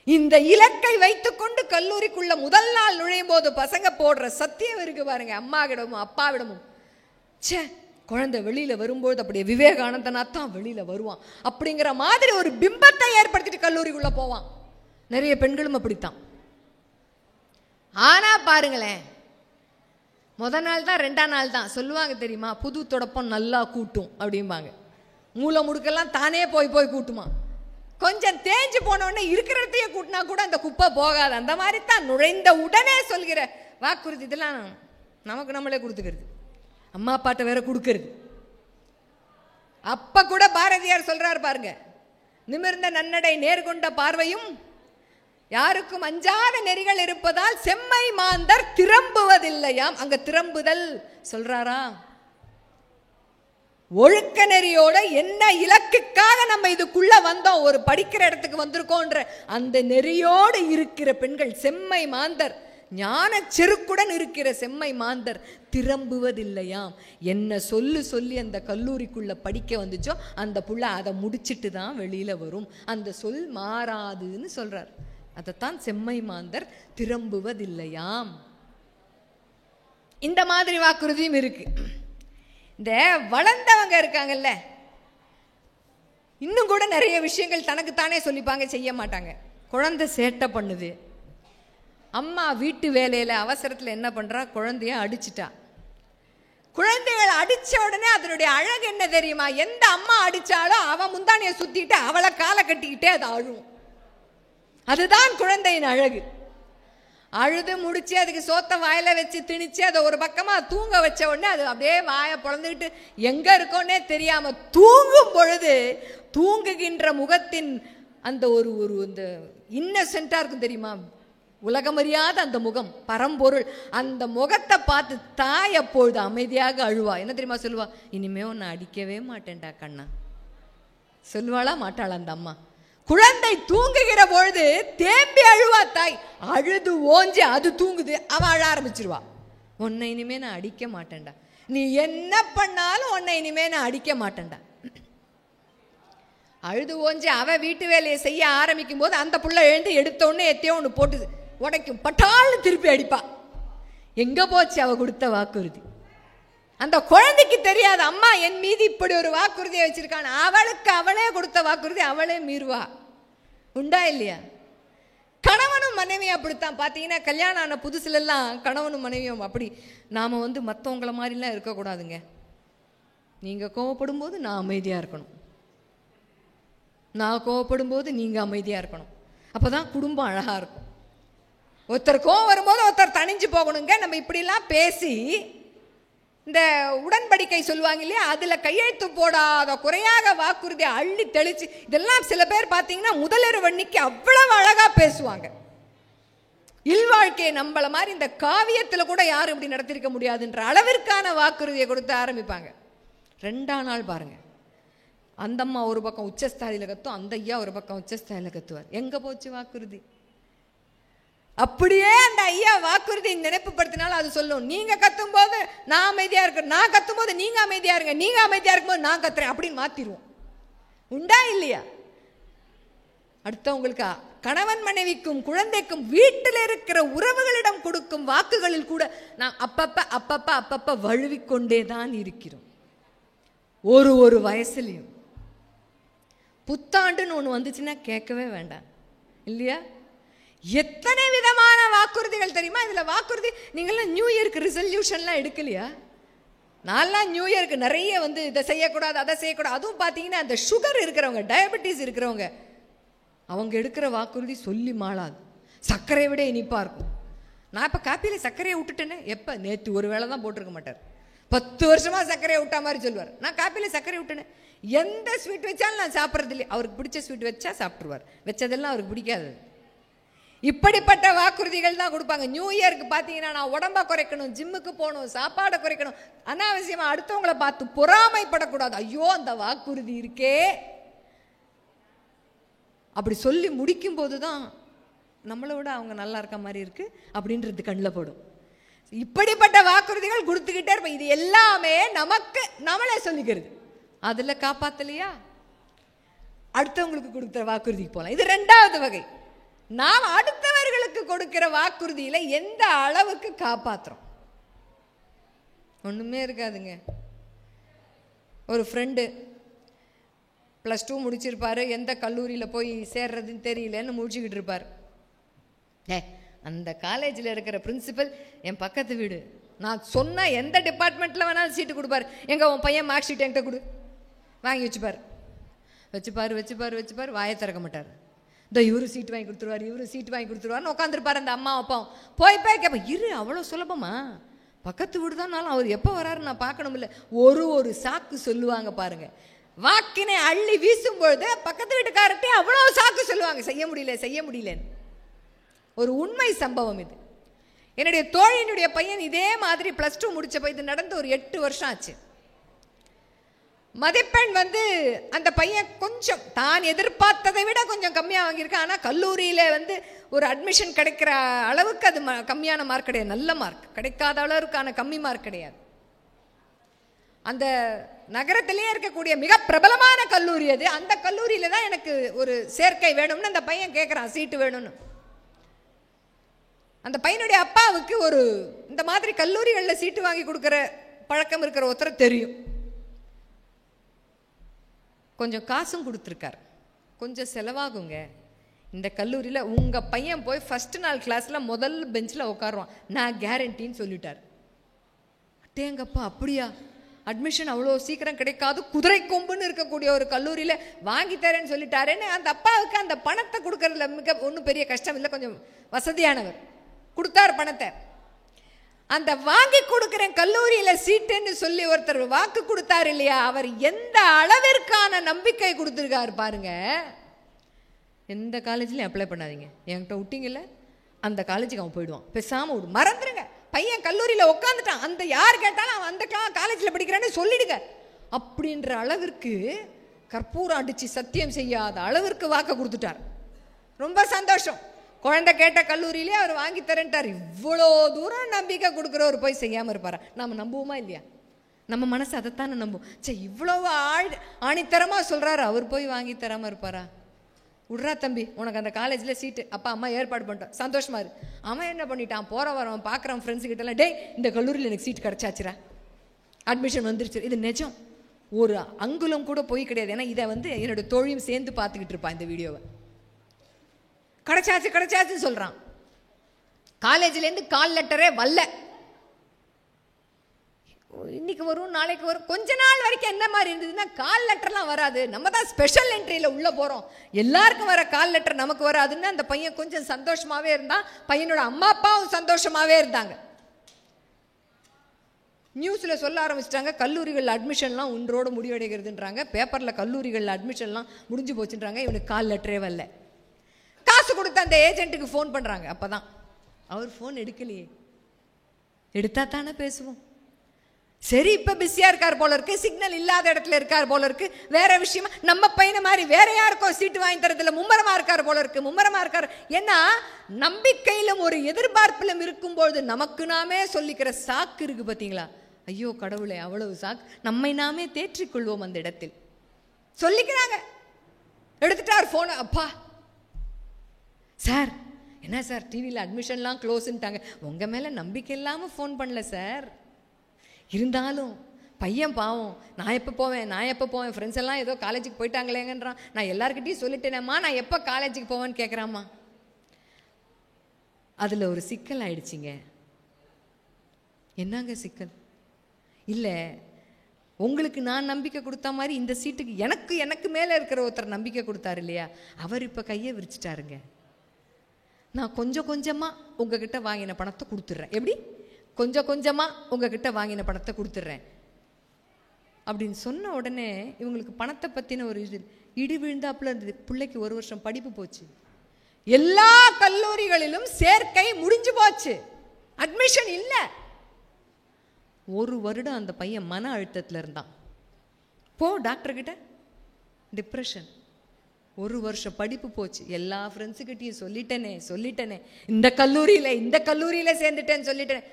இந்த இலக்கை வைத்துக்கொண்டு கல்லூரிக்குள்ள முதல் நாள் நுழையும் போது பசங்க போடுற சத்தியம் இருக்கு பாருங்க, அம்மாவிடமும் அப்பாவிடமும், சே குழந்தை வெளியில வரும்போது அப்படியே விவேகானந்தனா தான் வெளியில வருவான் அப்படிங்கிற மாதிரி ஒரு பிம்பத்தை ஏற்படுத்திட்டு கல்லூரிக்குள்ள போவான். நிறைய பெண்களும் அப்படித்தான். ஆனா பாருங்களேன், முதல் நாள் தான் 2ஆம் நாள் தான் சொல்லுவாங்க தெரியுமா, புது தொடப்பம் நல்லா கூட்டும் அப்படிம்பாங்க. மூளை முடுக்கெல்லாம் தானே போய் கூட்டுமா. கொஞ்சம் தேஞ்சு போனோடனே இருக்கிறதையே கூட்டினா கூட அந்த குப்பை போகாது. அந்த மாதிரி தான் நுழைந்த உடனே சொல்கிற வாக்குறுதி இதெல்லாம் நமக்கு நம்மளே கொடுத்துக்கிறது, அம்மா அப்பாட்ட வேற கொடுக்கறது. அப்ப கூட பாரதியார் சொல்றாரு பாருங்க, நிமிர்ந்த நன்னடை நேர்கொண்ட பார்வையும் யாருக்கும் அஞ்சாத நெறிகள் இருப்பதால் செம்மை மாந்தர் திரம்புவதில்லையாம். அங்க திரம்புதல் சொல்றாரா, ஒழுக்க நெறியோட என்ன இலக்குக்காக நம்ம இதுக்குள்ள வந்தோம், ஒரு படிக்கிற இடத்துக்கு வந்திருக்கோன்ற அந்த நெறியோடு இருக்கிற பெண்கள் செம்மை மாந்தர், ஞான செருக்குடன் இருக்கிற செம்மை மாந்தர் திரம்புவதில்லையாம். என்ன சொல்லி அந்த கல்லூரிக்குள்ள படிக்க வந்துச்சோ அந்த புள்ள அதை முடிச்சிட்டு தான் வெளியில வரும், அந்த சொல் மாறாதுன்னு சொல்றார். அதைத்தான் செம்மை மாந்தர் திரம்புவதில்லையாம். இந்த மாதிரி வாக்குறுதியும் இருக்கு. இந்த வளர்ந்தவங்க இருக்காங்கல்ல, இன்னும் கூட நிறைய விஷயங்கள் தனக்குத்தானே சொல்லிப்பாங்க, செய்ய மாட்டாங்க. குழந்தை சேட்டை பண்ணுது, அம்மா வீட்டு வேலையில அவசரத்துல என்ன பண்றா, குழந்தைய அடிச்சிட்டா. குழந்தைகளை அடிச்ச உடனே அதனுடைய அழகு என்ன தெரியுமா, எந்த அம்மா அடிச்சாலும் அவன் முந்தானைய சுத்திட்டு அவளை காலை கட்டிக்கிட்டே அது அழுவும். அதுதான் குழந்தையின் அழகு. அழுது முடிச்சு அதுக்கு சோத்த வாயில வச்சு திணிச்சு அதை ஒரு பக்கமா தூங்க வச்ச உடனே அது அப்படியே வாயை பொழந்துக்கிட்டு எங்க இருக்கோன்னே தெரியாம தூங்கும் பொழுது தூங்குகின்ற முகத்தின் அந்த ஒரு இந்த இன்னசென்டா இருக்கும் தெரியுமா, உலகமறியாத அந்த முகம், பரம்பொருள், அந்த முகத்தை பார்த்து தாய் அப்பொழுது அமைதியாக அழுவா. என்ன தெரியுமா சொல்லுவா, இனிமே உன்னை அடிக்கவே மாட்டேன்டா கண்ணா, சொல்லுவாளா மாட்டாளா அந்த அம்மா? குழந்தை தூங்குகிற பொழுது தேம்பி அழுவா தாய். அழுது ஓஞ்சி அது தூங்குது, அவன் அழ ஆரம்பிச்சிருவா. உன்னை இனிமே நான் அடிக்க மாட்டேன்டா, நீ என்ன பண்ணாலும் உன்னை இனிமே நான் அடிக்க மாட்டேன்டா. அழுது ஓஞ்சி அவ வீட்டு வேலையை செய்ய ஆரம்பிக்கும் போது அந்த புள்ள எழுந்து எடுத்த உடனே எத்தையோ ஒன்று போட்டு உடைக்கும், பட்டாலும் திருப்பி அடிப்பா. எங்க போச்சு அவ கொடுத்த வாக்குறுதி? அந்த குழந்தைக்கு தெரியாது அம்மா என் மீது இப்படி ஒரு வாக்குறுதியை வச்சிருக்கான். அவளுக்கு அவளே கொடுத்த வாக்குறுதி அவளே மீறுவா. உண்டா இல்லையா? கணவனும் மனைவியும் அப்படித்தான். பார்த்தீங்கன்னா கல்யாணம் ஆன புதுசுல எல்லாம் கணவனும் மனைவியும் அப்படி நாம மற்றவங்கள மாதிரிலாம் இருக்கக்கூடாதுங்க. நீங்க கோவப்படும் போது நான் அமைதியா இருக்கணும், நான் கோவப்படும் போது நீங்க அமைதியா இருக்கணும். அப்பதான் குடும்பம் அழகா இருக்கும். ஒருத்தர் கோவம் வரும்போது ஒருத்தர் தனிஞ்சு போகணுங்க. நம்ம இப்படிலாம் பேசி இந்த உடன்படிக்கை சொல்லுவாங்க இல்லையா, அதுல கையெழுத்து போடாத குறையாக வாக்குறுதி அள்ளி தெளிச்சு, இதெல்லாம் சில பேர் பார்த்தீங்கன்னா முதலிரவன்னிக்கு அவ்வளவு அழகா பேசுவாங்க. இல்வாழ்க்கையை நம்மள மாதிரி இந்த காவியத்தில் கூட யாரும் இப்படி நடத்திருக்க முடியாதுன்ற அளவிற்கான வாக்குறுதியை கொடுத்து ஆரம்பிப்பாங்க. 2ஆம் நாள் பாருங்க, அந்த அம்மா ஒரு பக்கம் உச்சஸ்தாயில கத்தும், அந்த ஐயா ஒரு பக்கம் உச்சஸ்தாயில கத்துவார். எங்க போச்சு வாக்குறுதி? அப்படியே அந்த ஐயா வாக்குறுதி நினைப்புப்படுத்தினாலும் அது சொல்லும், நீங்க கத்தும் போது நான் அமைதியா இருக்கேன், நான் கத்தும் போது நீங்க அமைதியா இருங்க, நீங்க அமைதியா இருக்கும்போது நான் கத்துறேன் அப்படின்னு மாத்திருவோம். உண்டா இல்லையா? அடுத்தவங்களுக்கு கணவன் மனைவிக்கும் குழந்தைக்கும் வீட்டில் இருக்கிற உறவுகளிடம் கொடுக்கும் வாக்குகளில் கூட நான் அப்பப்ப வழுவிக்கொண்டே தான் இருக்கிறோம். ஒரு வயசுலையும் புத்தாண்டுன்னு ஒன்று வந்துச்சுன்னா கேட்கவே வேண்டாம் இல்லையா? எத்தனை விதமான வாக்குறுதிகள் தெரியுமா? இதுல வாக்குறுதி நீங்களாம் நியூ இயருக்கு ரிசல்யூஷன்லாம் எடுக்கலையா? நான்லாம் நியூ இயருக்கு நிறைய இதை செய்யக்கூடாது அதை செய்யக்கூடாது. அதுவும் பார்த்தீங்கன்னா அந்த சுகர் இருக்கிறவங்க, டயபெட்டிஸ் இருக்கிறவங்க, அவங்க எடுக்கிற வாக்குறுதி சொல்லி மாளாது. சர்க்கரையை விட இனிப்பா இருக்கும். நான் இப்போ காப்பியில் சர்க்கரையை விட்டுட்டேனே, எப்போ நேற்று ஒரு வேளை தான் போட்டிருக்க மாட்டார், 10 வருஷமா சர்க்கரையை விட்டா மாதிரி சொல்லுவார். நான் காப்பியில் சர்க்கரை விட்டேனே, எந்த ஸ்வீட் வச்சாலும் நான் சாப்பிட்றது இல்லை. அவருக்கு பிடிச்ச ஸ்வீட் வச்சா சாப்பிட்ருவார், வச்சதெல்லாம் அவருக்கு பிடிக்காது. இப்படிப்பட்ட வாக்குறுதிகள் தான் கொடுப்பாங்க. நியூ இயருக்கு பார்த்தீங்கன்னா நான் உடம்பை குறைக்கணும், ஜிம்முக்கு போகணும், சாப்பாடை குறைக்கணும், அனாவசியமாக அடுத்தவங்களை பார்த்து பொறாமைப்படக்கூடாது. ஐயோ அந்த வாக்குறுதி இருக்கே, அப்படி சொல்லி முடிக்கும் போது தான் நம்மளை விட அவங்க நல்லா இருக்க மாதிரி இருக்கு அப்படின்றது கண்ணில் போடும். இப்படிப்பட்ட வாக்குறுதிகள் கொடுத்துக்கிட்டே இருப்போம். இது எல்லாமே நமக்கு நம்மளே சொல்லிக்கிறது. அதில் காப்பாற்றலையா அடுத்தவங்களுக்கு கொடுக்குற வாக்குறுதிக்கு போகலாம். இது 2வது வகை. நாம் அடுத்தவர்களுக்கு கொடுக்கிற வாக்குறுதியில எந்த அளவுக்கு காப்பாற்றுறோம்? ஒண்ணுமே இருக்காதுங்க. ஒரு ஃப்ரெண்டு +2 முடிச்சிருப்பாரு, எந்த கல்லூரியில் போய் சேர்றதுன்னு தெரியலன்னு முடிச்சுக்கிட்டு இருப்பார். அந்த காலேஜில் இருக்கிற பிரின்சிபல் என் பக்கத்து வீடு, நான் சொன்ன எந்த டிபார்ட்மெண்ட்டில் வேணாலும் சீட்டு கொடுப்பாரு. எங்க உன் பையன் மார்க் ஷீட் என்கிட்ட கொடு, வாங்கி வச்சுப்பார், வாயை திறக்க மாட்டார். இந்த இவரு சீட் வாங்கி கொடுத்துருவார், இவரு சீட் வாங்கி கொடுத்துருவாருன்னு உட்காந்துருப்பார். அந்த அம்மா அப்பாவும் போய் கேட்பேன், இரு அவ்வளோ சுலபமா, பக்கத்து வீடு தான்னாலும் அவர் எப்போ வராரு நான் பார்க்கணும் இல்லை. ஒரு சாக்கு சொல்லுவாங்க பாருங்க. வாக்கினை அள்ளி வீசும் பொழுது பக்கத்து வீட்டுக்காரர்கிட்டே அவ்வளோ சாக்கு சொல்லுவாங்க, செய்ய முடியலன்னு. ஒரு உண்மை சம்பவம் இது. என்னுடைய தோழியினுடைய பையன் இதே மாதிரி +2 முடிச்சப்ப, இது நடந்து ஒரு 8 வருஷம் ஆச்சு. மதிப்பெண் அந்த பையன் கொஞ்சம் தான் எதிர்பார்த்ததை விட கொஞ்சம் கம்மியாக வாங்கியிருக்கான். ஆனால் கல்லூரியில் ஒரு அட்மிஷன் கிடைக்கிற அளவுக்கு அது கம்மியான மார்க் கிடையாது, நல்ல மார்க், கிடைக்காத அளவுக்கான கம்மி மார்க் கிடையாது. அந்த நகரத்திலேயே இருக்கக்கூடிய மிக பிரபலமான கல்லூரி அது. அந்த கல்லூரியில தான் எனக்கு ஒரு சேர்க்கை வேணும்னு அந்த பையன் கேட்குறான், சீட்டு வேணும்னு. அந்த பையனுடைய அப்பாவுக்கு ஒரு இந்த மாதிரி கல்லூரிகளில் சீட்டு வாங்கி கொடுக்குற பழக்கம் இருக்கிற ஒருத்தர் தெரியும். கொஞ்சம் காசும் கொடுத்துருக்கார். கொஞ்சம் செலவாகுங்க, இந்த கல்லூரியில் உங்கள் பையன் போய் ஃபர்ஸ்ட் நாள் கிளாஸில் முதல் பெஞ்சில் உட்காருவான், நான் கேரண்டின்னு சொல்லிட்டார். அட்டேங்கப்பா அப்படியா, அட்மிஷன் அவ்வளோ சீக்கிரம் கிடைக்காது, குதிரை கொம்புன்னு இருக்கக்கூடிய ஒரு கல்லூரியில் வாங்கி தரேன்னு சொல்லிட்டாருன்னு அந்த அப்பாவுக்கு அந்த பணத்தை கொடுக்கறதுல ஒன்றும் பெரிய கஷ்டம் இல்லை, கொஞ்சம் வசதியானவர், கொடுத்தார் பணத்தை. அந்த வாங்கி கொடுக்குறேன் கல்லூரியில் சீட்டுன்னு சொல்லி ஒருத்தர் வாக்கு கொடுத்தார் இல்லையா, அவர் எந்த அளவிற்கான நம்பிக்கை கொடுத்துருக்காரு பாருங்க. எந்த காலேஜ்லையும் அப்ளை பண்ணாதீங்க, என்கிட்ட விட்டீங்கல்ல அந்த காலேஜுக்கு அவன் போயிடுவான், பேசாமல் விடு, மறந்துடுங்க. பையன் கல்லூரியில் உட்காந்துட்டான், அந்த யார் கேட்டாலும் அவன் அந்த காலேஜில் படிக்கிறான்னு சொல்லிடுங்க அப்படின்ற அளவிற்கு கற்பூரம் அடிச்சு சத்தியம் செய்யாத அளவிற்கு வாக்க கொடுத்துட்டார். ரொம்ப சந்தோஷம். குழந்தை கேட்ட கல்லூரியிலே அவர் வாங்கி தரேன்ட்டார். இவ்வளோ தூரம் நம்பிக்கை கொடுக்குறவர் போய் செய்யாமல் இருப்பாரா? நம்ம நம்புவோமா இல்லையா? நம்ம மனசு அதைத்தானே நம்பும். சரி, இவ்வளோ ஆணித்தரமாக சொல்கிறாரு, அவர் போய் வாங்கி தராமல் இருப்பாரா? விட்றா தம்பி, உனக்கு அந்த காலேஜில் சீட்டு அப்பா அம்மா ஏற்பாடு பண்ணிட்டோம், சந்தோஷமா இரு. அவன் என்ன பண்ணிட்டான், போகிற வரவன் பார்க்குறான் ஃப்ரெண்ட்ஸுக்கிட்டலாம், டேய் இந்த கல்லூரியில் எனக்கு சீட் கிடச்சாச்சுரா, அட்மிஷன் வந்துருச்சு. இது நிஜம், ஒரு அங்குலம் கூட போய் கிடையாது. ஏன்னா இதை என்னோட தோழியும் சேர்ந்து பார்த்துக்கிட்டு இருப்பான் இந்த வீடியோவை. கிடைச்சாச்சு கிடைச்சாச்சுன்னு சொல்கிறான். காலேஜ்லேருந்து கால் லெட்டரே வரல. இன்னைக்கு வரும் நாளைக்கு வரும். கொஞ்ச நாள் வரைக்கும் என்ன மாதிரி இருந்ததுன்னா, கால் லெட்டர்லாம் வராது, நம்ம தான் ஸ்பெஷல் என்ட்ரியில் உள்ளே போகிறோம், எல்லாருக்கும் வர கால் லெட்டர் நமக்கு வராதுன்னு அந்த பையன் கொஞ்சம் சந்தோஷமாகவே இருந்தான். பையனோட அம்மா அப்பாவும் சந்தோஷமாகவே இருந்தாங்க. நியூஸில் சொல்ல ஆரம்பிச்சிட்டாங்க, கல்லூரிகள் அட்மிஷன்லாம் ஒன்றோடு முடிவடைகிறதுன்றாங்க. பேப்பரில் கல்லூரிகள் அட்மிஷன்லாம் முடிஞ்சு போச்சுன்றாங்க. இவனுக்கு கால் லெட்டரே வரல. காசு கொடுத்து அந்த ஏஜென்ட்டுக்கு ஃபோன் பண்ணுறாங்க. அப்போ தான் அவர் ஃபோன் எடுக்கலையே. எடுத்தா தானே பேசுவோம். சரி, இப்போ பிஸியாக இருக்கார் போல இருக்கு, சிக்னல் இல்லாத இடத்துல இருக்கார் போல இருக்கு, வேற விஷயமா நம்ம பையனை மாதிரி வேற யாருக்கோ சீட்டு வாங்கி தரதுல மும்மரமா இருக்கார் போல இருக்கு, மும்மரமா இருக்கார். ஏன்னா நம்பிக்கையிலும் ஒரு எதிர்பார்ப்பிலும் இருக்கும்போது நமக்கு நாமே சொல்லிக்கிற சாக்கு இருக்கு பார்த்தீங்களா? ஐயோ கடவுளே, அவ்வளவு சாக்கு, நம்மை நாமே தேற்றிக்கொள்வோம் அந்த இடத்தில். சொல்லிக்கிறாங்க. எடுத்துட்டார் ஃபோனை. அப்பா சார், என்ன சார் டிவியில் அட்மிஷன்லாம் க்ளோஸ்ன்ட்டாங்க. உங்கள் மேலே நம்பிக்கை இல்லாமல் ஃபோன் பண்ணல சார், இருந்தாலும் பையன் பாவம், நான் எப்போ போவேன் ஃப்ரெண்ட்ஸ் எல்லாம் ஏதோ காலேஜுக்கு போயிட்டாங்களேங்கன்றான், நான் எல்லாருக்கிட்டையும் சொல்லிட்டேனேம்மா, நான் எப்போ காலேஜுக்கு போவேன்னு கேட்குறாம்மா. அதில் ஒரு சிக்கல் ஆயிடுச்சிங்க. என்னங்க சிக்கல்? இல்லை, உங்களுக்கு நான் நம்பிக்கை கொடுத்த மாதிரி இந்த சீட்டுக்கு எனக்கு மேலே இருக்கிற ஒருத்தர் நம்பிக்கை கொடுத்தாரு இல்லையா, அவர் இப்போ கையை விரிச்சிட்டாருங்க. நான் கொஞ்சம் கொஞ்சமாக உங்ககிட்ட வாங்கின பணத்தை கொடுத்துட்றேன். எப்படி? கொஞ்சம் கொஞ்சமாக உங்ககிட்ட வாங்கின பணத்தை கொடுத்துட்றேன் அப்படின்னு சொன்ன உடனே இவங்களுக்கு பணத்தை பற்றின ஒரு இடி விழுந்தாப்புல இருந்தது. பிள்ளைக்கு 1 வருஷம் படிப்பு போச்சு, எல்லா கல்லூரிகளிலும் சேர்க்கை முடிஞ்சு போச்சு, அட்மிஷன் இல்லை. 1 வருடம் அந்த பையன் மன அழுத்தத்தில் இருந்தான். டாக்டர்கிட்ட டிப்ரெஷன். 1 வருஷம் படிப்பு போச்சு. எல்லா ஃப்ரெண்ட்ஸுக்கிட்டையும் சொல்லிட்டேனே இந்த கல்லூரியில் சேர்ந்துட்டேன்னு சொல்லிட்டேன்.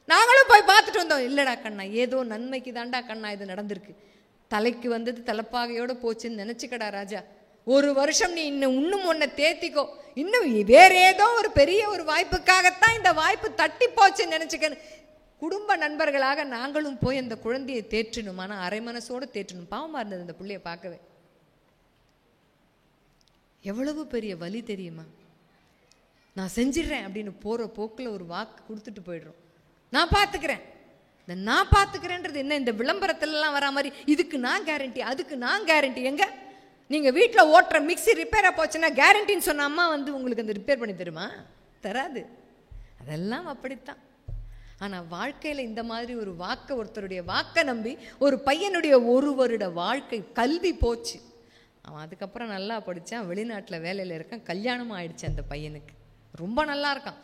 நாங்களும் போய் பார்த்துட்டு வந்தோம். இல்லைடா கண்ணா, ஏதோ நன்மைக்கு தாண்டா கண்ணா இது நடந்திருக்கு, தலைக்கு வந்தது தலைப்பாகையோடு போச்சுன்னு நினச்சிக்கடா ராஜா. 1 வருஷம் நீ இன்னும் ஒன்றை தேத்திக்கோ, இன்னும் வேற ஏதோ ஒரு பெரிய ஒரு வாய்ப்புக்காகத்தான் இந்த வாய்ப்பு தட்டி போச்சுன்னு நினச்சிக்கணும். குடும்ப நண்பர்களாக நாங்களும் போய் அந்த குழந்தையை தேற்றணும். ஆனால் அரை மனசோடு தேற்றணும். பாவமாக இருந்தது அந்த பிள்ளைய பார்க்கவே. எவ்வளவு பெரிய வலி தெரியுமா? நான் செஞ்சிடறேன் அப்படின்னு போகிற போக்கில் ஒரு வாக்கு கொடுத்துட்டு போயிடுறோம். நான் பார்த்துக்கிறேன். இந்த நான் பார்த்துக்கிறேன்றது என்ன? இந்த விளம்பரத்துலலாம் வரா மாதிரி இதுக்கு நான் கேரண்டி, அதுக்கு நான் கேரண்டி. எங்க நீங்கள் வீட்டில் ஓட்டுற மிக்சி ரிப்பேராக போச்சுன்னா கேரண்டின்னு சொன்ன அம்மா உங்களுக்கு அந்த ரிப்பேர் பண்ணி தருமா? தராது. அதெல்லாம் அப்படித்தான். ஆனால் வாழ்க்கையில் இந்த மாதிரி ஒரு ஒருத்தருடைய வாக்கை நம்பி ஒரு பையனுடைய 1 வருட வாழ்க்கை கல்வி போச்சு. அவன் அதுக்கப்புறம் நல்லா படித்தான், வெளிநாட்டில் வேலையில் இருக்கான், கல்யாணமும் ஆயிடுச்சு அந்த பையனுக்கு, ரொம்ப நல்லா இருக்கான்.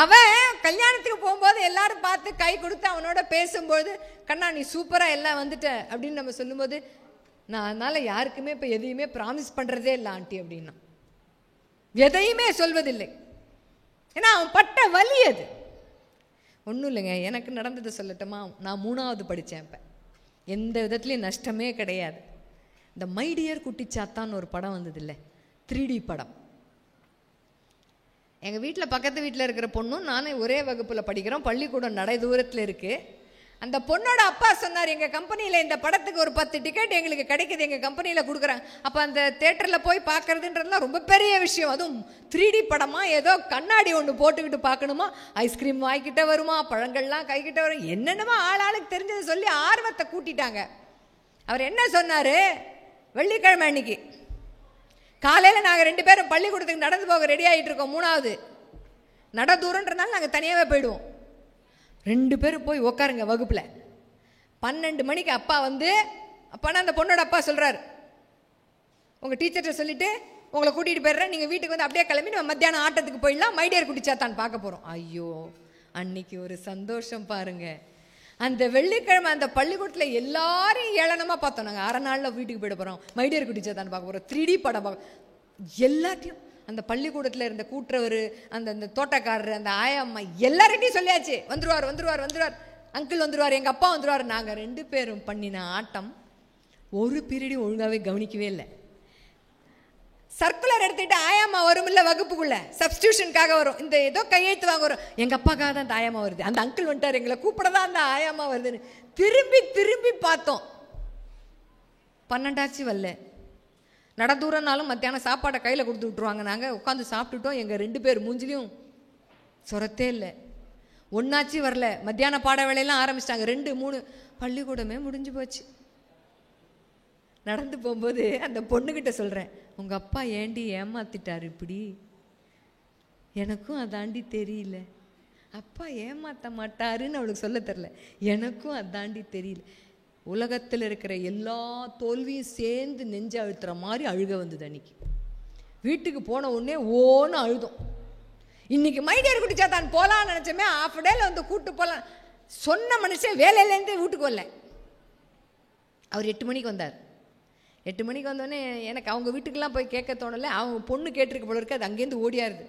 அவன் கல்யாணத்துக்கு போகும்போது எல்லாரும் பார்த்து கை கொடுத்து அவனோட பேசும்போது, கண்ணா நீ சூப்பராக எல்லாம் வந்துட்ட அப்படின்னு நம்ம சொல்லும்போது, நான் அதனால் யாருக்குமே இப்போ எதையுமே ப்ராமிஸ் பண்ணுறதே இல்லை ஆண்டி அப்படின்னா, எதையுமே சொல்வதில்லை. ஏன்னா அவன் பட்ட வலி அது. ஒன்றும் இல்லைங்க, எனக்கு நடந்ததை சொல்லட்டுமா? நான் 3வது படித்தேன். இப்போ எந்த விதத்துலேயும் நஷ்டமே கிடையாது. இந்த மை டியர் குட்டிச்சாத்தான்னு ஒரு படம் வந்தது இல்லை, 3D படம். எங்கள் வீட்டில் பக்கத்து வீட்டில் இருக்கிற பொண்ணும் நானும் ஒரே வகுப்பில் படிக்கிறோம், பள்ளிக்கூடம் நடை தூரத்தில் இருக்குது. அந்த பொண்ணோட அப்பா சொன்னார், எங்கள் கம்பெனியில் இந்த படத்துக்கு ஒரு 10 டிக்கெட் எங்களுக்கு கிடைக்குது, எங்கள் கம்பெனியில் கொடுக்குறாங்க. அப்போ அந்த தேட்டரில் போய் பார்க்குறதுன்றதுலாம் ரொம்ப பெரிய விஷயம். அதுவும் 3D படமாக ஏதோ கண்ணாடி ஒன்று போட்டுக்கிட்டு பார்க்கணுமா, ஐஸ்கிரீம் வாய்க்கிட்ட வருமா, பழங்கள்லாம் கைக்கிட்ட வரும், என்னென்னமோ ஆளுக்கு தெரிஞ்சதை சொல்லி ஆர்வத்தை கூட்டிட்டாங்க. அவர் என்ன சொன்னார், வெள்ளிக்கிழமை அன்னைக்கு காலையில் நாங்கள் 2 பேரும் பள்ளிக்கூடத்துக்கு நடந்து போக ரெடி ஆகிட்டு இருக்கோம். 3வது நட தூரன்றதுனால நாங்கள் தனியாகவே போயிடுவோம். 2 பேரும் போய் உக்காருங்க வகுப்பில். 12 மணிக்கு அப்பா அப்பானா அந்த பொண்ணோட அப்பா சொல்கிறார், உங்கள் டீச்சர்கிட்ட சொல்லிவிட்டு உங்களை கூட்டிகிட்டு போயிடுறேன், நீங்கள் வீட்டுக்கு அப்படியே கிளம்பி நம்ம மத்தியானம் ஆட்டத்துக்கு போயிடலாம், மைடியர் குட்டிச்சாத்தான் பார்க்க போகிறோம். ஐயோ, அன்னைக்கு ஒரு சந்தோஷம் பாருங்க. அந்த வெள்ளிக்கிழமை அந்த பள்ளிக்கூடத்தில் எல்லாரையும் ஏளனமாக பார்த்தோம். நாங்கள் 6 நாளில் வீட்டுக்கு போயிட போகிறோம், மைடியர் குட்டிச்சா தான் பார்க்க போகிறோம், 3D படம் பார்க்க, எல்லாத்தையும் அந்த பள்ளிக்கூடத்தில் இருந்த கூட்டுறவர், அந்த தோட்டக்காரர், அந்த ஆயம்மா எல்லார்கிட்டையும் சொல்லியாச்சு, வந்துருவார் வந்துருவார் வந்துருவார், அங்கிள் வந்துருவார், எங்கள் அப்பா வந்துருவார். நாங்கள் 2 பேரும் பண்ணின ஆட்டம் ஒரு பீரியடையும் ஒழுங்காகவே கவனிக்கவே இல்லை. சர்க்குலர் எடுத்துகிட்டு ஆயாமா வரும் இல்லை வகுப்புக்குள்ள, சப்ஸ்டியூஷனுக்காக வரும், இந்த ஏதோ கையெழுத்து வாங்க வரும், எங்கள் அப்பாக்காக தான் அந்த ஆயாமா வருது, அந்த அங்கிள் வந்துட்டார், எங்களை கூப்பிட தான் அந்த ஆயாமா வருதுன்னு திரும்பி திரும்பி பார்த்தோம். 12 வரல. நட தூரம்னாலும் மத்தியானம் சாப்பாடை கையில் கொடுத்து விட்ருவாங்க. நாங்கள் உட்காந்து சாப்பிட்டுட்டோம். எங்கள் 2 பேர் மூஞ்சிலையும் சொரத்தே இல்லை. 1 வரல. மத்தியான பாட வேலையெல்லாம் ஆரம்பிச்சிட்டாங்க. 2, 3 பள்ளிக்கூடமே முடிஞ்சு போச்சு. நடந்து போகும்போது அந்த பொண்ணுக்கிட்ட சொல்கிறேன், உங்கள் அப்பா ஏண்டி ஏமாத்திட்டார் இப்படி? எனக்கும் அதாண்டி தெரியல. அப்பா ஏமாற்ற மாட்டாருன்னு அவளுக்கு சொல்ல தெரில. எனக்கும் அதாண்டி தெரியல. உலகத்தில் இருக்கிற எல்லா தோல்வியும் சேர்ந்து நெஞ்சு அழுத்துற மாதிரி அழுக வந்தது அன்னைக்கு. வீட்டுக்கு போன உடனே ஓன்னு அழுதோம். இன்னைக்கு மைடியர் குட்டிச்சா தான் போகலான்னு நினச்சோமே, ஹாஃப் டேல வந்து கூப்பிட்டு போகலாம் சொன்ன மனுஷன் வேலையிலேருந்து வீட்டுக்கு வரல. அவர் 8 மணிக்கு வந்தார். 8 மணிக்கு வந்தோடனே எனக்கு அவங்க வீட்டுக்கெல்லாம் போய் கேட்க தோணலை. அவங்க பொண்ணு கேட்டிருக்க போல இருக்கு, அது அங்கேருந்து ஓடியாருது.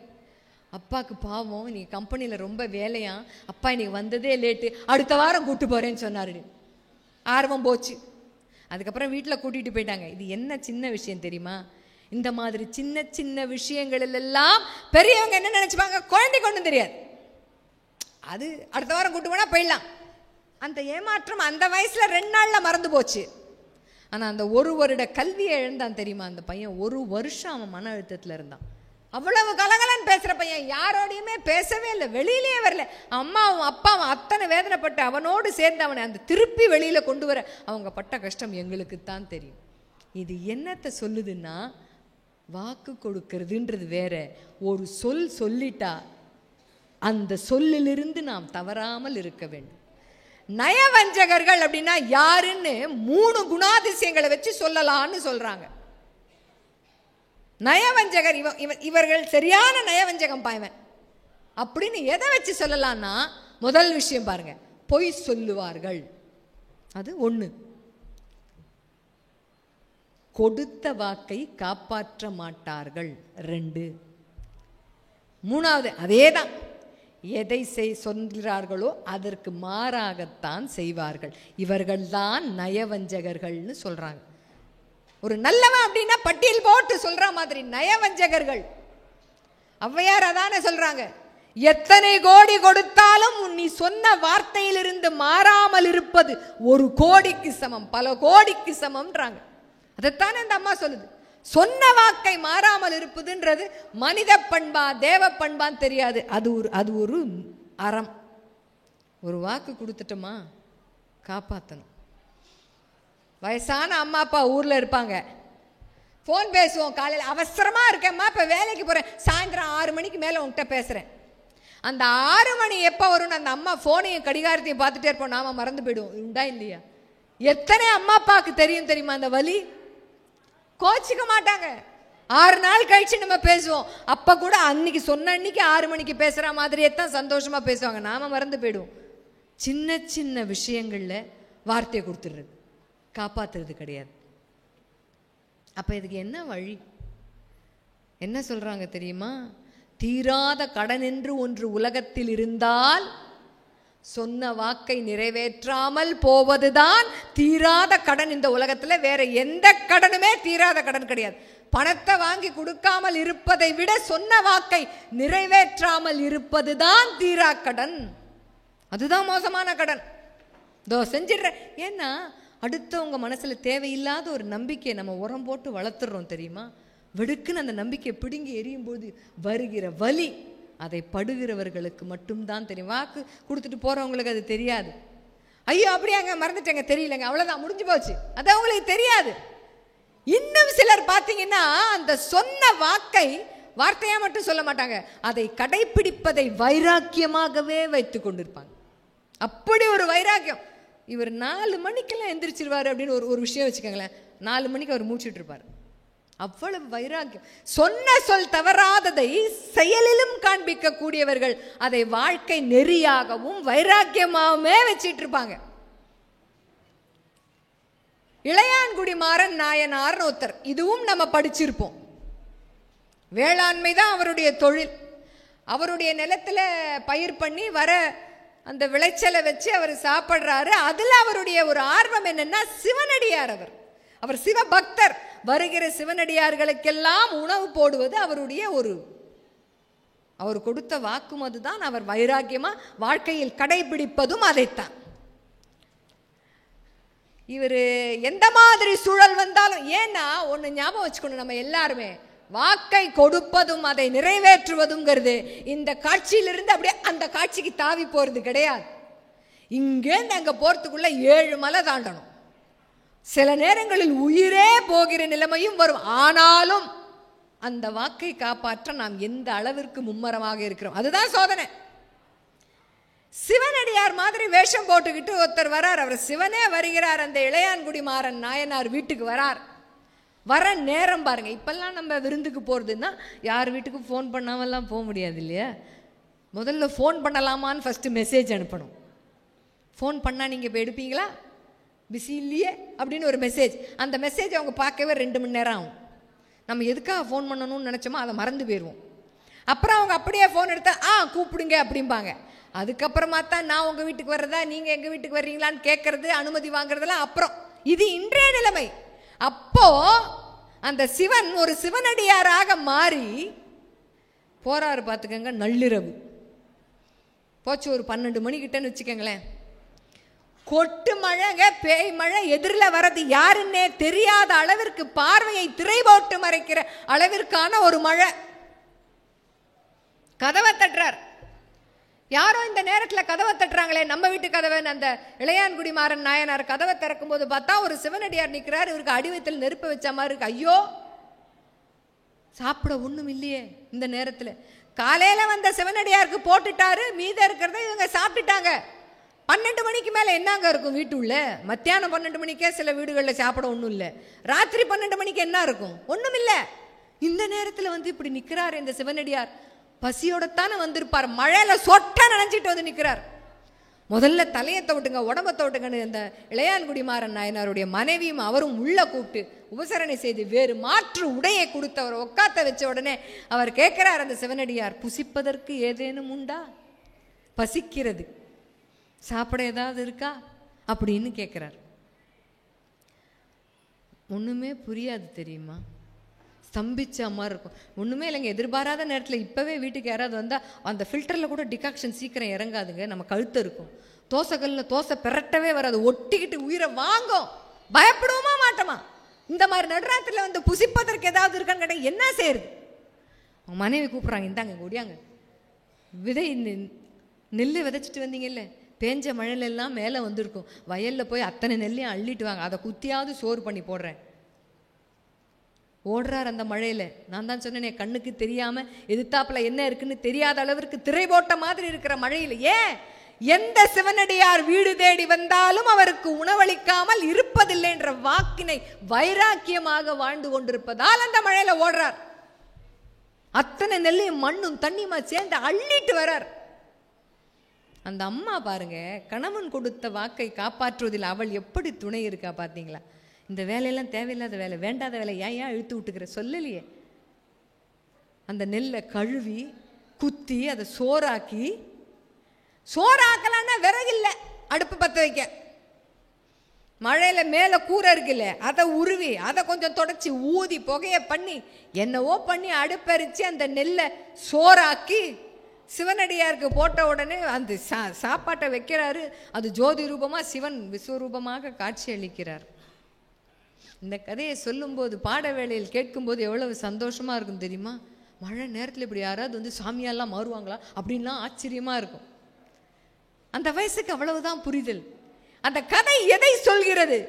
அப்பாவுக்கு பாவம், இன்னைக்கு கம்பெனியில் ரொம்ப வேலையா, அப்பா இன்னைக்கு வந்ததே லேட்டு, அடுத்த வாரம் கூப்பிட்டு போகிறேன்னு சொன்னார். ஆர்வம் போச்சு. அதுக்கப்புறம் வீட்டில் கூட்டிகிட்டு போயிட்டாங்க. இது என்ன சின்ன விஷயம் தெரியுமா? இந்த மாதிரி சின்ன சின்ன விஷயங்களெல்லாம் பெரியவங்க என்ன நினச்சிப்பாங்க, குழந்தைக்கு ஒன்றும் தெரியாது, அது அடுத்த வாரம் கூப்பிட்டு போனால் போயிடலாம். அந்த ஏமாற்றம் அந்த வயசில் 2 நாளில் மறந்து போச்சு. ஆனால் அந்த 1 வருட கல்வியை இழந்தான் தெரியுமா அந்த பையன். 1 வருஷம் அவன் மன அழுத்தத்தில் இருந்தான். அவ்வளவு கலகலன்னு பேசுகிற பையன், யாரோடையுமே பேசவே இல்லை, வெளியிலேயே வரல. அம்மாவும் அப்பாவும் அத்தனை வேதனைப்பட்டு அவனோடு சேர்ந்து அவனை அந்த திருப்பி வெளியில் கொண்டு வர அவங்க பட்ட கஷ்டம் எங்களுக்கு தான் தெரியும். இது என்னத்தை சொல்லுதுன்னா, வாக்கு கொடுக்கறதுன்றது வேற. ஒரு சொல் சொல்லிட்டா அந்த சொல்லிலிருந்து நாம் தவறாமல் இருக்க வேண்டும். நயவஞ்சகர்கள் அப்படின்னா யாருன்னு 3 குணாதிசயங்களை வச்சு சொல்லலான்னு சொல்றாங்க. நயவஞ்சகர் இவர்கள் சரியான நயவஞ்சகம் பாய்வன் அப்படின்னு எதை வச்சு சொல்லலாம்னா, முதல் விஷயம் பாருங்க, பொய் சொல்லுவார்கள். அது 1. கொடுத்த வாக்கை காப்பாற்ற மாட்டார்கள். 2. 3வது அதேதான், எதை சொல்கிறார்களோ அதற்கு மாறாகத்தான் செய்வார்கள். இவர்கள்தான் நயவஞ்சகர்கள்னு சொல்றாங்க. ஒரு நல்லவன் அப்படின்னா பட்டியல் போட்டு சொல்ற மாதிரி நயவஞ்சகர்கள். ஔவையார் அதானே சொல்றாங்க, எத்தனை கோடி கொடுத்தாலும் நீ சொன்ன வார்த்தையிலிருந்து மாறாமல் இருப்பது 1 கோடிக்கு சமம், பல கோடிக்கு சமம்ன்றாங்க. அதைத்தானே அந்த அம்மா சொல்லுது. சொன்ன வாக்கை மாறாமல் இருப்பதுன்றது மனித பண்பா தேவ பண்பான்னு தெரியாது. அது ஒரு அறம். ஒரு வாக்கு கொடுத்துட்டோமா காப்பாற்றணும். வயசான அம்மா அப்பா ஊரில் இருப்பாங்க, ஃபோன் பேசுவோம், காலையில் அவசரமாக இருக்கேம்மா இப்போ வேலைக்கு போகிறேன், சாயந்தரம் 6 மணிக்கு மேலே உன்கிட்ட பேசுகிறேன். அந்த 6 மணி எப்போ வரும்னு அந்த அம்மா ஃபோனையும் கடிகாரத்தையும் பார்த்துட்டே இருப்போம், நாம மறந்து போயிடுவோம். உண்டா இல்லையா? எத்தனை அம்மா அப்பாவுக்கு தெரியும் தெரியுமா அந்த வலி? கோச்சிக்க மாட்டாங்க. 6 நாள் கழிச்சு நம்ம பேசுவோம். அப்போ கூட அன்னைக்கு சொன்ன அன்னைக்கு 6 மணிக்கு பேசுகிற மாதிரியே தான் சந்தோஷமாக பேசுவாங்க, நாம மறந்து போயிடுவோம். சின்ன சின்ன விஷயங்களில் வார்த்தையை கொடுத்துடுறது, காப்பாற்றுறது கிடையாது. அப்போ இதுக்கு என்ன வழி? என்ன சொல்கிறாங்க தெரியுமா? தீராத கடன் என்று ஒன்று உலகத்தில் இருந்தால் சொன்ன வாக்கை நிறைவேற்றாமல் போவதுதான் தீராத கடன் இந்த உலகத்தில். வேற எந்த கடனுமே தீராத கடன் கிடையாது. பணத்தை வாங்கி கொடுக்காமல் இருப்பதை விட சொன்ன வாக்கை நிறைவேற்றாமல் இருப்பதுதான் தீரா கடன். அதுதான் மோசமான கடன். இதோ செஞ்சிடுறேன். ஏன்னா அடுத்தவங்க மனசில் தேவையில்லாத ஒரு நம்பிக்கையை நம்ம உரம் போட்டு வளர்த்துறோம் தெரியுமா? வெடுக்குன்னு அந்த நம்பிக்கையை பிடுங்கி எரியும் போது வருகிற வலி அதை படுகிறவர்களுக்கு மட்டும்தான் தெரியும். வாக்கு கொடுத்துட்டு போகிறவங்களுக்கு அது தெரியாது. ஐயோ அப்படியாங்க மறந்துட்டேங்க தெரியலங்க, அவ்வளோதான் முடிஞ்சு போச்சு, அது அவங்களுக்கு தெரியாது. இன்னும் சிலர் பார்த்தீங்கன்னா அந்த சொன்ன வார்த்தையாக மட்டும் சொல்ல மாட்டாங்க, அதை கடைப்பிடிப்பதை வைராக்கியமாகவே வைத்து கொண்டிருப்பாங்க. அப்படி ஒரு வைராக்கியம். இவர் 4 மணிக்கெல்லாம் எந்திரிச்சிருவார் அப்படின்னு ஒரு விஷயம் வச்சுக்கோங்களேன். 4 மணிக்கு அவர் மூச்சுட்டு இருப்பார். அவ்வளவு வைராக்கியம். சொன்ன சொல் தவறாததை செயலிலும் காண்பிக்க கூடியவர்கள் அதை வாழ்க்கை நெறியாகவும் வைராக்கியமாகவே வச்சிட்டு இருப்பாங்க. இளையான்குடி மாறன் நாயனார்னு ஒருத்தர், இதுவும் நம்ம படிச்சிருப்போம். வேளாண்மை தான் அவருடைய தொழில். அவருடைய நிலத்துல பயிர் பண்ணி வர அந்த விளைச்சலை வச்சு அவர் சாப்பிட்றாரு. அதுல அவருடைய ஒரு ஆர்வம் என்னன்னா, சிவனடியார். அவர் சிவபக்தர். வருகிற சிவனடியார்களுக்கெல்லாம் உணவு போடுவது அவருடைய அவர் கொடுத்த வாக்கும் அதுதான். அவர் வைராக்கியமா வாழ்க்கையில் கடைபிடிப்பதும் அதைத்தான். இவர் எந்த மாதிரி சூழல் வந்தாலும், ஏன்னா ஒன்று ஞாபகம் வச்சுக்கணும், நம்ம எல்லாருமே வாக்கை கொடுப்பதும் அதை நிறைவேற்றுவதுங்கிறது இந்த காட்சியிலிருந்து அப்படியே அந்த காட்சிக்கு தாவி போறது கிடையாது. இங்கேருந்து அங்கே போறதுக்குள்ள 7 மலை தாண்டணும். சில நேரங்களில் உயிரே போகிற நிலைமையும் வரும். ஆனாலும் அந்த வாக்கை காப்பாற்ற நாம் எந்த அளவிற்கு மும்மரமாக இருக்கிறோம், அதுதான் சோதனை. சிவனடியார் மாதிரி வேஷம் போட்டுக்கிட்டு ஒருத்தர் வரார். அவர் சிவனே வருகிறார். அந்த இளையான்குடி மாறன் நாயனார் வீட்டுக்கு வரார். வர நேரம் பாருங்க. இப்பெல்லாம் நம்ம விருந்துக்கு போறதுன்னா யார் வீட்டுக்கு ஃபோன் பண்ணாமல்லாம் போக முடியாது இல்லையா? முதல்ல ஃபோன் பண்ணலாமான்னு ஃபர்ஸ்ட் மெசேஜ் அனுப்பணும். ஃபோன் பண்ணால் நீங்கள் இப்போ எடுப்பீங்களா? பிஸி இல்லையே அப்படின்னு ஒரு மெசேஜ். அந்த மெசேஜ் அவங்க பார்க்கவே 2 மணி நேரம் ஆகும். நம்ம எதுக்காக ஃபோன் பண்ணணும்னு நினச்சோமோ அதை மறந்து போயிடுவோம். அப்புறம் அவங்க அப்படியே ஃபோன் எடுத்தா கூப்பிடுங்க அப்படிம்பாங்க. அதுக்கப்புறமா தான் நான் உங்கள் வீட்டுக்கு வர்றதா, நீங்கள் எங்கள் வீட்டுக்கு வர்றீங்களான்னு கேட்கறது, அனுமதி வாங்குறதெல்லாம் அப்புறம். இது இன்றைய நிலைமை. அப்போ அந்த சிவன் ஒரு சிவனடியாராக மாறி போறாரு. பார்த்துக்கங்க, நள்ளிரவு போச்சு, ஒரு 12 மணிக்கிட்டன்னு வச்சுக்கோங்களேன். கொட்டு மழைங்க, பேய் மழை. எதிரில் வர்றது யாருன்னே தெரியாத அளவிற்கு, பார்வையை திரை போட்டு மறைக்கிற அளவிற்கான ஒரு மழை. கதவை தட்டுறார். யாரோ இந்த நேரத்தில் கதவை தட்டுறாங்களே, நம்ம வீட்டு கதவை. அந்த இளையான்குடி மாறன் நாயனார் கதவை திறக்கும் போது பார்த்தா ஒரு சிவனடியார் நிற்கிறார். இவருக்கு அடிவத்தில் நெருப்பு வச்ச மாதிரி இருக்கு. ஐயோ, சாப்பிட ஒன்றும் இல்லையே இந்த நேரத்தில். காலையில வந்த சிவனடியாருக்கு போட்டுட்டாரு, மீத இருக்கிறத இவங்க சாப்பிட்டுட்டாங்க. 12 மணிக்கு மேலே என்னங்க இருக்கும் வீட்டுள்ள? மத்தியானம் 12 மணிக்கே சில வீடுகளில் சாப்பிட ஒன்றும் இல்லை. ராத்திரி 12 மணிக்கு என்ன இருக்கும்? ஒன்றும் இல்லை. இந்த நேரத்தில் வந்து இப்படி நிற்கிறார் இந்த சிவனடியார். பசியோடத்தானே வந்திருப்பார். மழையில சொட்ட நினைச்சிட்டு வந்து நிற்கிறார். முதல்ல தலையை தவிட்டுங்க, உடம்ப தவிட்டுங்கன்னு அந்த இளையான்குடி மாறன் நாயனாருடைய மனைவியும் அவரும் உள்ள கூப்பிட்டு உபசரணை செய்து வேறு மாற்று உடையை கொடுத்து அவர் உட்காத்த வச்ச உடனே அவர் கேட்கிறார் அந்த சிவனடியார், புசிப்பதற்கு ஏதேனும் உண்டா? பசிக்கிறது, சாப்பிட ஏதாவது இருக்கா அப்படின்னு கேட்கிறார். ஒண்ணுமே புரியாது தெரியுமா? ஸ்தம்பிச்ச மாதிரி இருக்கும். ஒன்றுமே இல்லைங்க. எதிர்பாராத நேரத்தில் இப்போவே வீட்டுக்கு யாராவது வந்தால் அந்த ஃபில்டரில் கூட டிகாக்ஷன் சீக்கிரம் இறங்காதுங்க. நம்ம கழுத்து இருக்கும். தோசைக்கல்லில் தோசை பெரட்டவே வராது, ஒட்டிக்கிட்டு உயிரை வாங்கும். பயப்படுவோமா மாட்டோமா? இந்த மாதிரி நடுராத்திரில் வந்து புசிப்பதற்கு ஏதாவது இருக்கான்னு கேட்டால் என்ன செய்யுது? அவங்க மனைவி கூப்பிட்றாங்க, இந்தாங்க ஒடியாங்க, விதை நெல் விதைச்சிட்டு வந்தீங்கல்ல, பேஞ்ச மழையிலெல்லாம் மேலே வந்திருக்கும், வயலில் போய் அத்தனை நெல்லையும் அள்ளிட்டு வாங்க, அதை குத்தியாவது சோறு பண்ணி போடுறேன். ஓடுறார் அந்த மழையில. நான் தான் சொன்னேன், கண்ணுக்கு தெரியாம எதிர்த்தாப்புல என்ன இருக்குன்னு தெரியாத அளவிற்கு திரை போட்ட மாதிரி இருக்கிற மழையில் ஏன் எந்த சிவனடியார் வீடு தேடி வந்தாலும் அவருக்கு உணவளிக்காமல் இருப்பதில்லை என்ற வாக்கினை வைராக்கியமாக வாழ்ந்து கொண்டிருப்பதால் அந்த மழையில ஓடுறார். அத்தனை நெல்லையும் மண்ணும் தண்ணியுமா சேர்ந்து அள்ளிட்டு வரார். அந்த அம்மா பாருங்க, கணவன் கொடுத்த வாக்கை காப்பாற்றுவதில் அவள் எப்படி துணை இருக்கா பார்த்தீங்களா? இந்த வேலையெல்லாம் தேவையில்லாத வேலை, வேண்டாத வேலை ஏன் இழுத்து விட்டுக்கிற சொல்லலையே. அந்த நெல்லை கழுவி குத்தி அதை சோறாக்கி, சோறாக்கலான்னா விறகு இல்லை அடுப்பு பற்ற வைக்க, மழையில மேலே கூரை இருக்குல்ல அதை உருவி அதை கொஞ்சம் தொடச்சி ஊதி புகையை பண்ணி என்னவோ பண்ணி அடுப்பரிச்சு அந்த நெல்லை சோறாக்கி சிவனடியாருக்கு போட்ட உடனே அந்த சாப்பாட்டை வைக்கிறாரு. அது ஜோதி ரூபமாக சிவன் விஸ்வரூபமாக காட்சி அளிக்கிறார். இந்த கதையை சொல்லும்போது பாட வேளையில் கேட்கும்போது எவ்வளவு சந்தோஷமாக இருக்கும் தெரியுமா? மழை நேரத்தில் இப்படி யாராவது வந்து சாமியாலாம் மாறுவாங்களா அப்படின்லாம் ஆச்சரியமாக இருக்கும். அந்த வயசுக்கு அவ்வளவுதான் புரிதல். அந்த கதை எதை சொல்கிறது?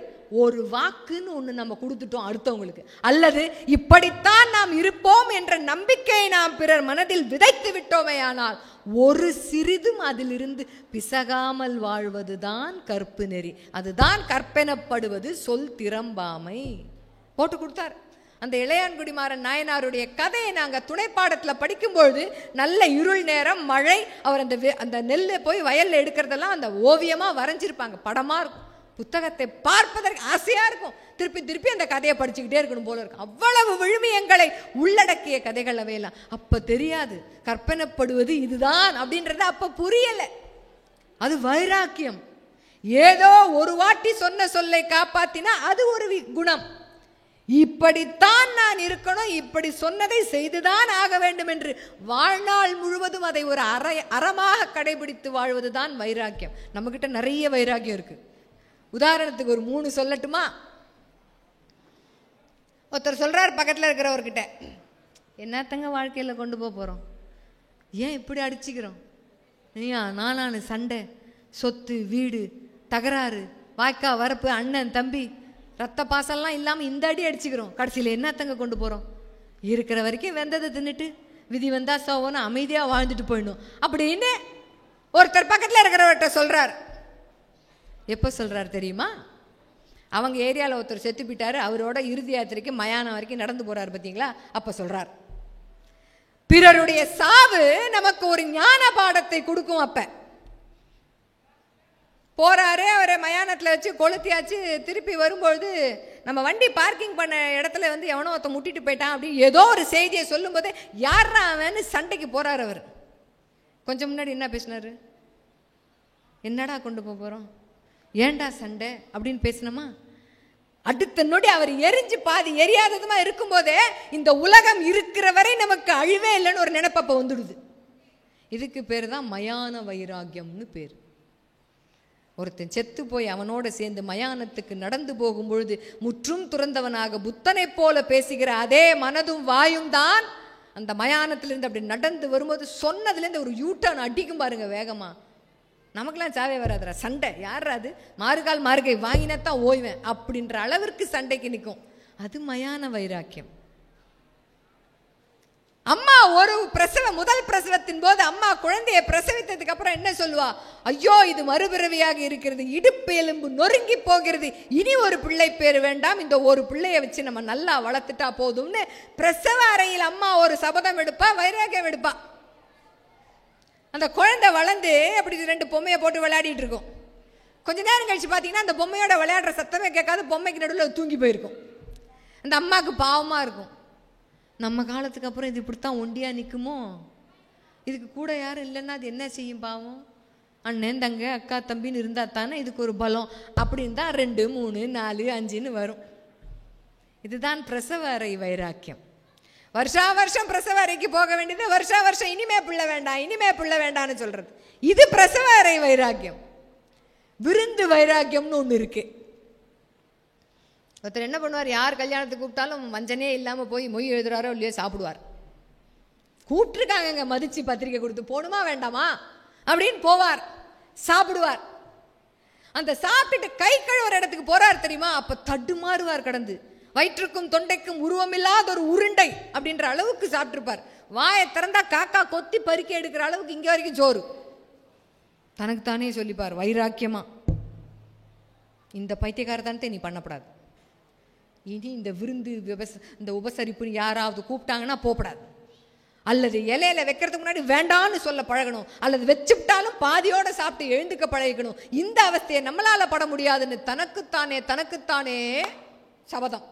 ஒரு வாக்குன்னு ஒன்று நம்ம கொடுத்துட்டோம் அடுத்தவங்களுக்கு, அல்லது இப்படித்தான் நாம் இருப்போம் என்ற நம்பிக்கையை நாம் பிறர் மனதில் விதைத்து விட்டோமே, ஆனால் ஒரு சிறிதும் அதிலிருந்து பிசகாமல் வாழ்வதுதான் கற்பு நெறி. அதுதான் கற்பெனப்படுவது சொல் திறம்பாமை. போட்டு கொடுத்தார். அந்த இளையான்குடிமாறன் நாயனாருடைய கதையை நாங்கள் துணைப்பாடத்தில் படிக்கும்பொழுது நல்ல இருள் நேரம், மழை, அவர் அந்த நெல்லை போய் வயலில் எடுக்கிறதெல்லாம் அந்த ஓவியமாக வரைஞ்சிருப்பாங்க, படமாக இருக்கும். புத்தகத்தை பார்ப்பதற்கு ஆசையாக இருக்கும். திருப்பி திருப்பி அந்த கதையை படிச்சுக்கிட்டே இருக்கணும் போல இருக்கும். அவ்வளவு விழுமியங்களை உள்ளடக்கிய கதைகள் அவையெல்லாம். அப்போ தெரியாது கற்பனைப்படுவது இதுதான் அப்படின்றது, அப்போ புரியலை. அது வைராக்கியம். ஏதோ ஒரு வாட்டி சொன்ன சொல்லை காப்பாத்தினா அது ஒரு குணம். இப்படித்தான் நான் இருக்கணும், இப்படி சொன்னதை செய்துதான் ஆக வேண்டும் என்று வாழ்நாள் முழுவதும் அதை ஒரு அறமாக கடைபிடித்து வாழ்வதுதான் வைராக்கியம். நம்ம கிட்ட நிறைய வைராக்கியம் இருக்கு. உதாரணத்துக்கு ஒரு 3 சொல்லட்டுமா? ஒருத்தர் சொல்றார் பக்கத்தில் இருக்கிறவர்கிட்ட, என்னத்தங்க வாழ்க்கையில் கொண்டு போகிறோம், ஏன் இப்படி அடிச்சுக்கிறோம், நீயா நானானு சண்டை, சொத்து வீடு தகராறு, வாய்க்கா வரப்பு, அண்ணன் தம்பி, ரத்த பாசம்லாம் இல்லாமல் இந்த அடி அடிச்சுக்கிறோம், கடைசியில் என்னத்தங்க கொண்டு போகிறோம்? இருக்கிற வரைக்கும் வெந்ததை தின்னுட்டு விதி வந்தா சோவன்னு அமைதியாக வாழ்ந்துட்டு போயிடணும் அப்படின்னு ஒருத்தர் பக்கத்தில் இருக்கிறவர்கிட்ட சொல்கிறார். எப்போ சொல்கிறார் தெரியுமா? அவங்க ஏரியாவில் ஒருத்தர் செத்து போயிட்டாரு, அவரோட இறுதி யாத்திரைக்கு மயானம் வரைக்கும் நடந்து போகிறார் பார்த்தீங்களா? அப்போ சொல்கிறார், பிறருடைய சாவு நமக்கு ஒரு ஞான பாடத்தை கொடுக்கும். அப்போ போகிறாரு, அவரை மயானத்தில் வச்சு கொளுத்தியாச்சு. திருப்பி வரும்பொழுது நம்ம வண்டி பார்க்கிங் பண்ண இடத்துல எவனோ ஒருத்த முட்டிட்டு போயிட்டான் அப்படின்னு ஏதோ ஒரு செய்தியை சொல்லும் போது யாரா அவன்னு சண்டைக்கு போகிறார். அவர் கொஞ்சம் முன்னாடி என்ன பேசினார்? என்னடா கொண்டு போகிறோம், ஏண்டா சண்டை அப்படின்னு பேசினோமா? அடுத்த நொடி அவர் எரிஞ்சு பாதி எரியாததுமா இருக்கும்போதே இந்த உலகம் இருக்கிற வரை நமக்கு அழிவே இல்லைன்னு ஒரு நினைப்பப்ப வந்துடுது. இதுக்கு பேர் தான் மயான வைராக்கியம்னு பேர். ஒருத்தன் செத்து போய் அவனோட சேர்ந்து மயானத்துக்கு நடந்து போகும் பொழுது முற்றும் துறந்தவனாக புத்தனை போல பேசுகிற அதே மனதும் வாயும் தான் அந்த மயானத்திலிருந்து அப்படி நடந்து வரும்போது சொன்னதுலேருந்து ஒரு யூட்டர்ன் அடிக்கும் பாருங்க வேகமா. நமக்கெல்லாம் சாவே வராதுரா, சண்டை யாரா அது, மாறுகால் மாறுகை வாங்கினத்தான் ஓய்வேன் அப்படின்ற அளவிற்கு சண்டைக்கு நிற்கும். அது மயான வைராக்கியம். அம்மா ஒரு முதல் பிரசவத்தின் போது அம்மா குழந்தையை பிரசவித்ததுக்கு அப்புறம் என்ன சொல்லுவா? ஐயோ இது மறுபிறவியாக இருக்கிறது, இடுப்பு எலும்பு நொறுங்கி போகிறது, இனி ஒரு பிள்ளை பேர் வேண்டாம், இந்த ஒரு பிள்ளைய வச்சு நம்ம நல்லா வளர்த்துட்டா போதும்னு பிரசவ அறையில் அம்மா ஒரு சபதம் எடுப்பா, வைராக்கியம் எடுப்பா. அந்த குழந்தை வளர்ந்து அப்படி 2 பொம்மையை போட்டு விளையாடிட்டு இருக்கும். கொஞ்ச நேரம் கழிச்சு பார்த்தீங்கன்னா அந்த பொம்மையோட விளையாடுற சத்தமே கேட்காது, பொம்மைக்கு நடுவில் தூங்கி போயிருக்கும். அந்த அம்மாவுக்கு பாவமாக இருக்கும். நம்ம காலத்துக்கு அப்புறம் இது இப்படித்தான் ஒண்டியாக நிற்குமோ, இதுக்கு கூட யாரும் இல்லைன்னா அது என்ன செய்யும் பாவம்? அண்ணன் தங்க அக்கா தம்பின்னு இருந்தால் தானே இதுக்கு ஒரு பலம் அப்படின்னு தான் 2 3 4 5ன்னு வரும். இதுதான் பிரசவ அறை வைராக்கியம். வருஷா வருஷம் பிரசவ அறைக்கு போக வேண்டியது, வருஷா வருஷம் இனிமே பிள்ளை வேண்டாம் இனிமே பிள்ளை வேண்டான்னு சொல்றது, இது பிரசவ அறை வைராக்கியம். விருந்து வைராக்கியம்னு ஒன்று இருக்கு. ஒருத்தர் என்ன பண்ணுவார், யார் கல்யாணத்துக்கு கூப்பிட்டாலும் வஞ்சனே இல்லாமல் போய் மொய் எழுதுறாரோ இல்லையோ சாப்பிடுவார். கூப்பிட்டுருக்காங்க மதிச்சு பத்திரிக்கை கொடுத்து போகணுமா வேண்டாமா அப்படின்னு போவார், சாப்பிடுவார். அந்த சாப்பிட்டு கை கழுவுற இடத்துக்கு போறார் தெரியுமா, அப்ப தடுமாறுவார் கடந்து. வயிற்றுக்கும் தொண்டைக்கும் உருவமில்லாத ஒரு உருண்டை அப்படின்ற அளவுக்கு சாப்பிட்டுருப்பார். வாயை திறந்தா காக்கா கொத்தி பறிக்க எடுக்கிற அளவுக்கு இங்கே வரைக்கும் சோறு. தனக்குத்தானே சொல்லிப்பார் வைராக்கியமா, இந்த பைத்தியக்காரத்தானே நீ பண்ணப்படாது, இனி இந்த விருந்து இந்த உபசரிப்புன்னு யாராவது கூப்பிட்டாங்கன்னா போகப்படாது, அல்லது இலையில வைக்கிறதுக்கு முன்னாடி வேண்டான்னு சொல்ல பழகணும், அல்லது வச்சுவிட்டாலும் பாதியோட சாப்பிட்டு எழுந்துக்க பழகிக்கணும். இந்த அவஸ்தையை நம்மளால பட முடியாதுன்னு தனக்குத்தானே சபதம்.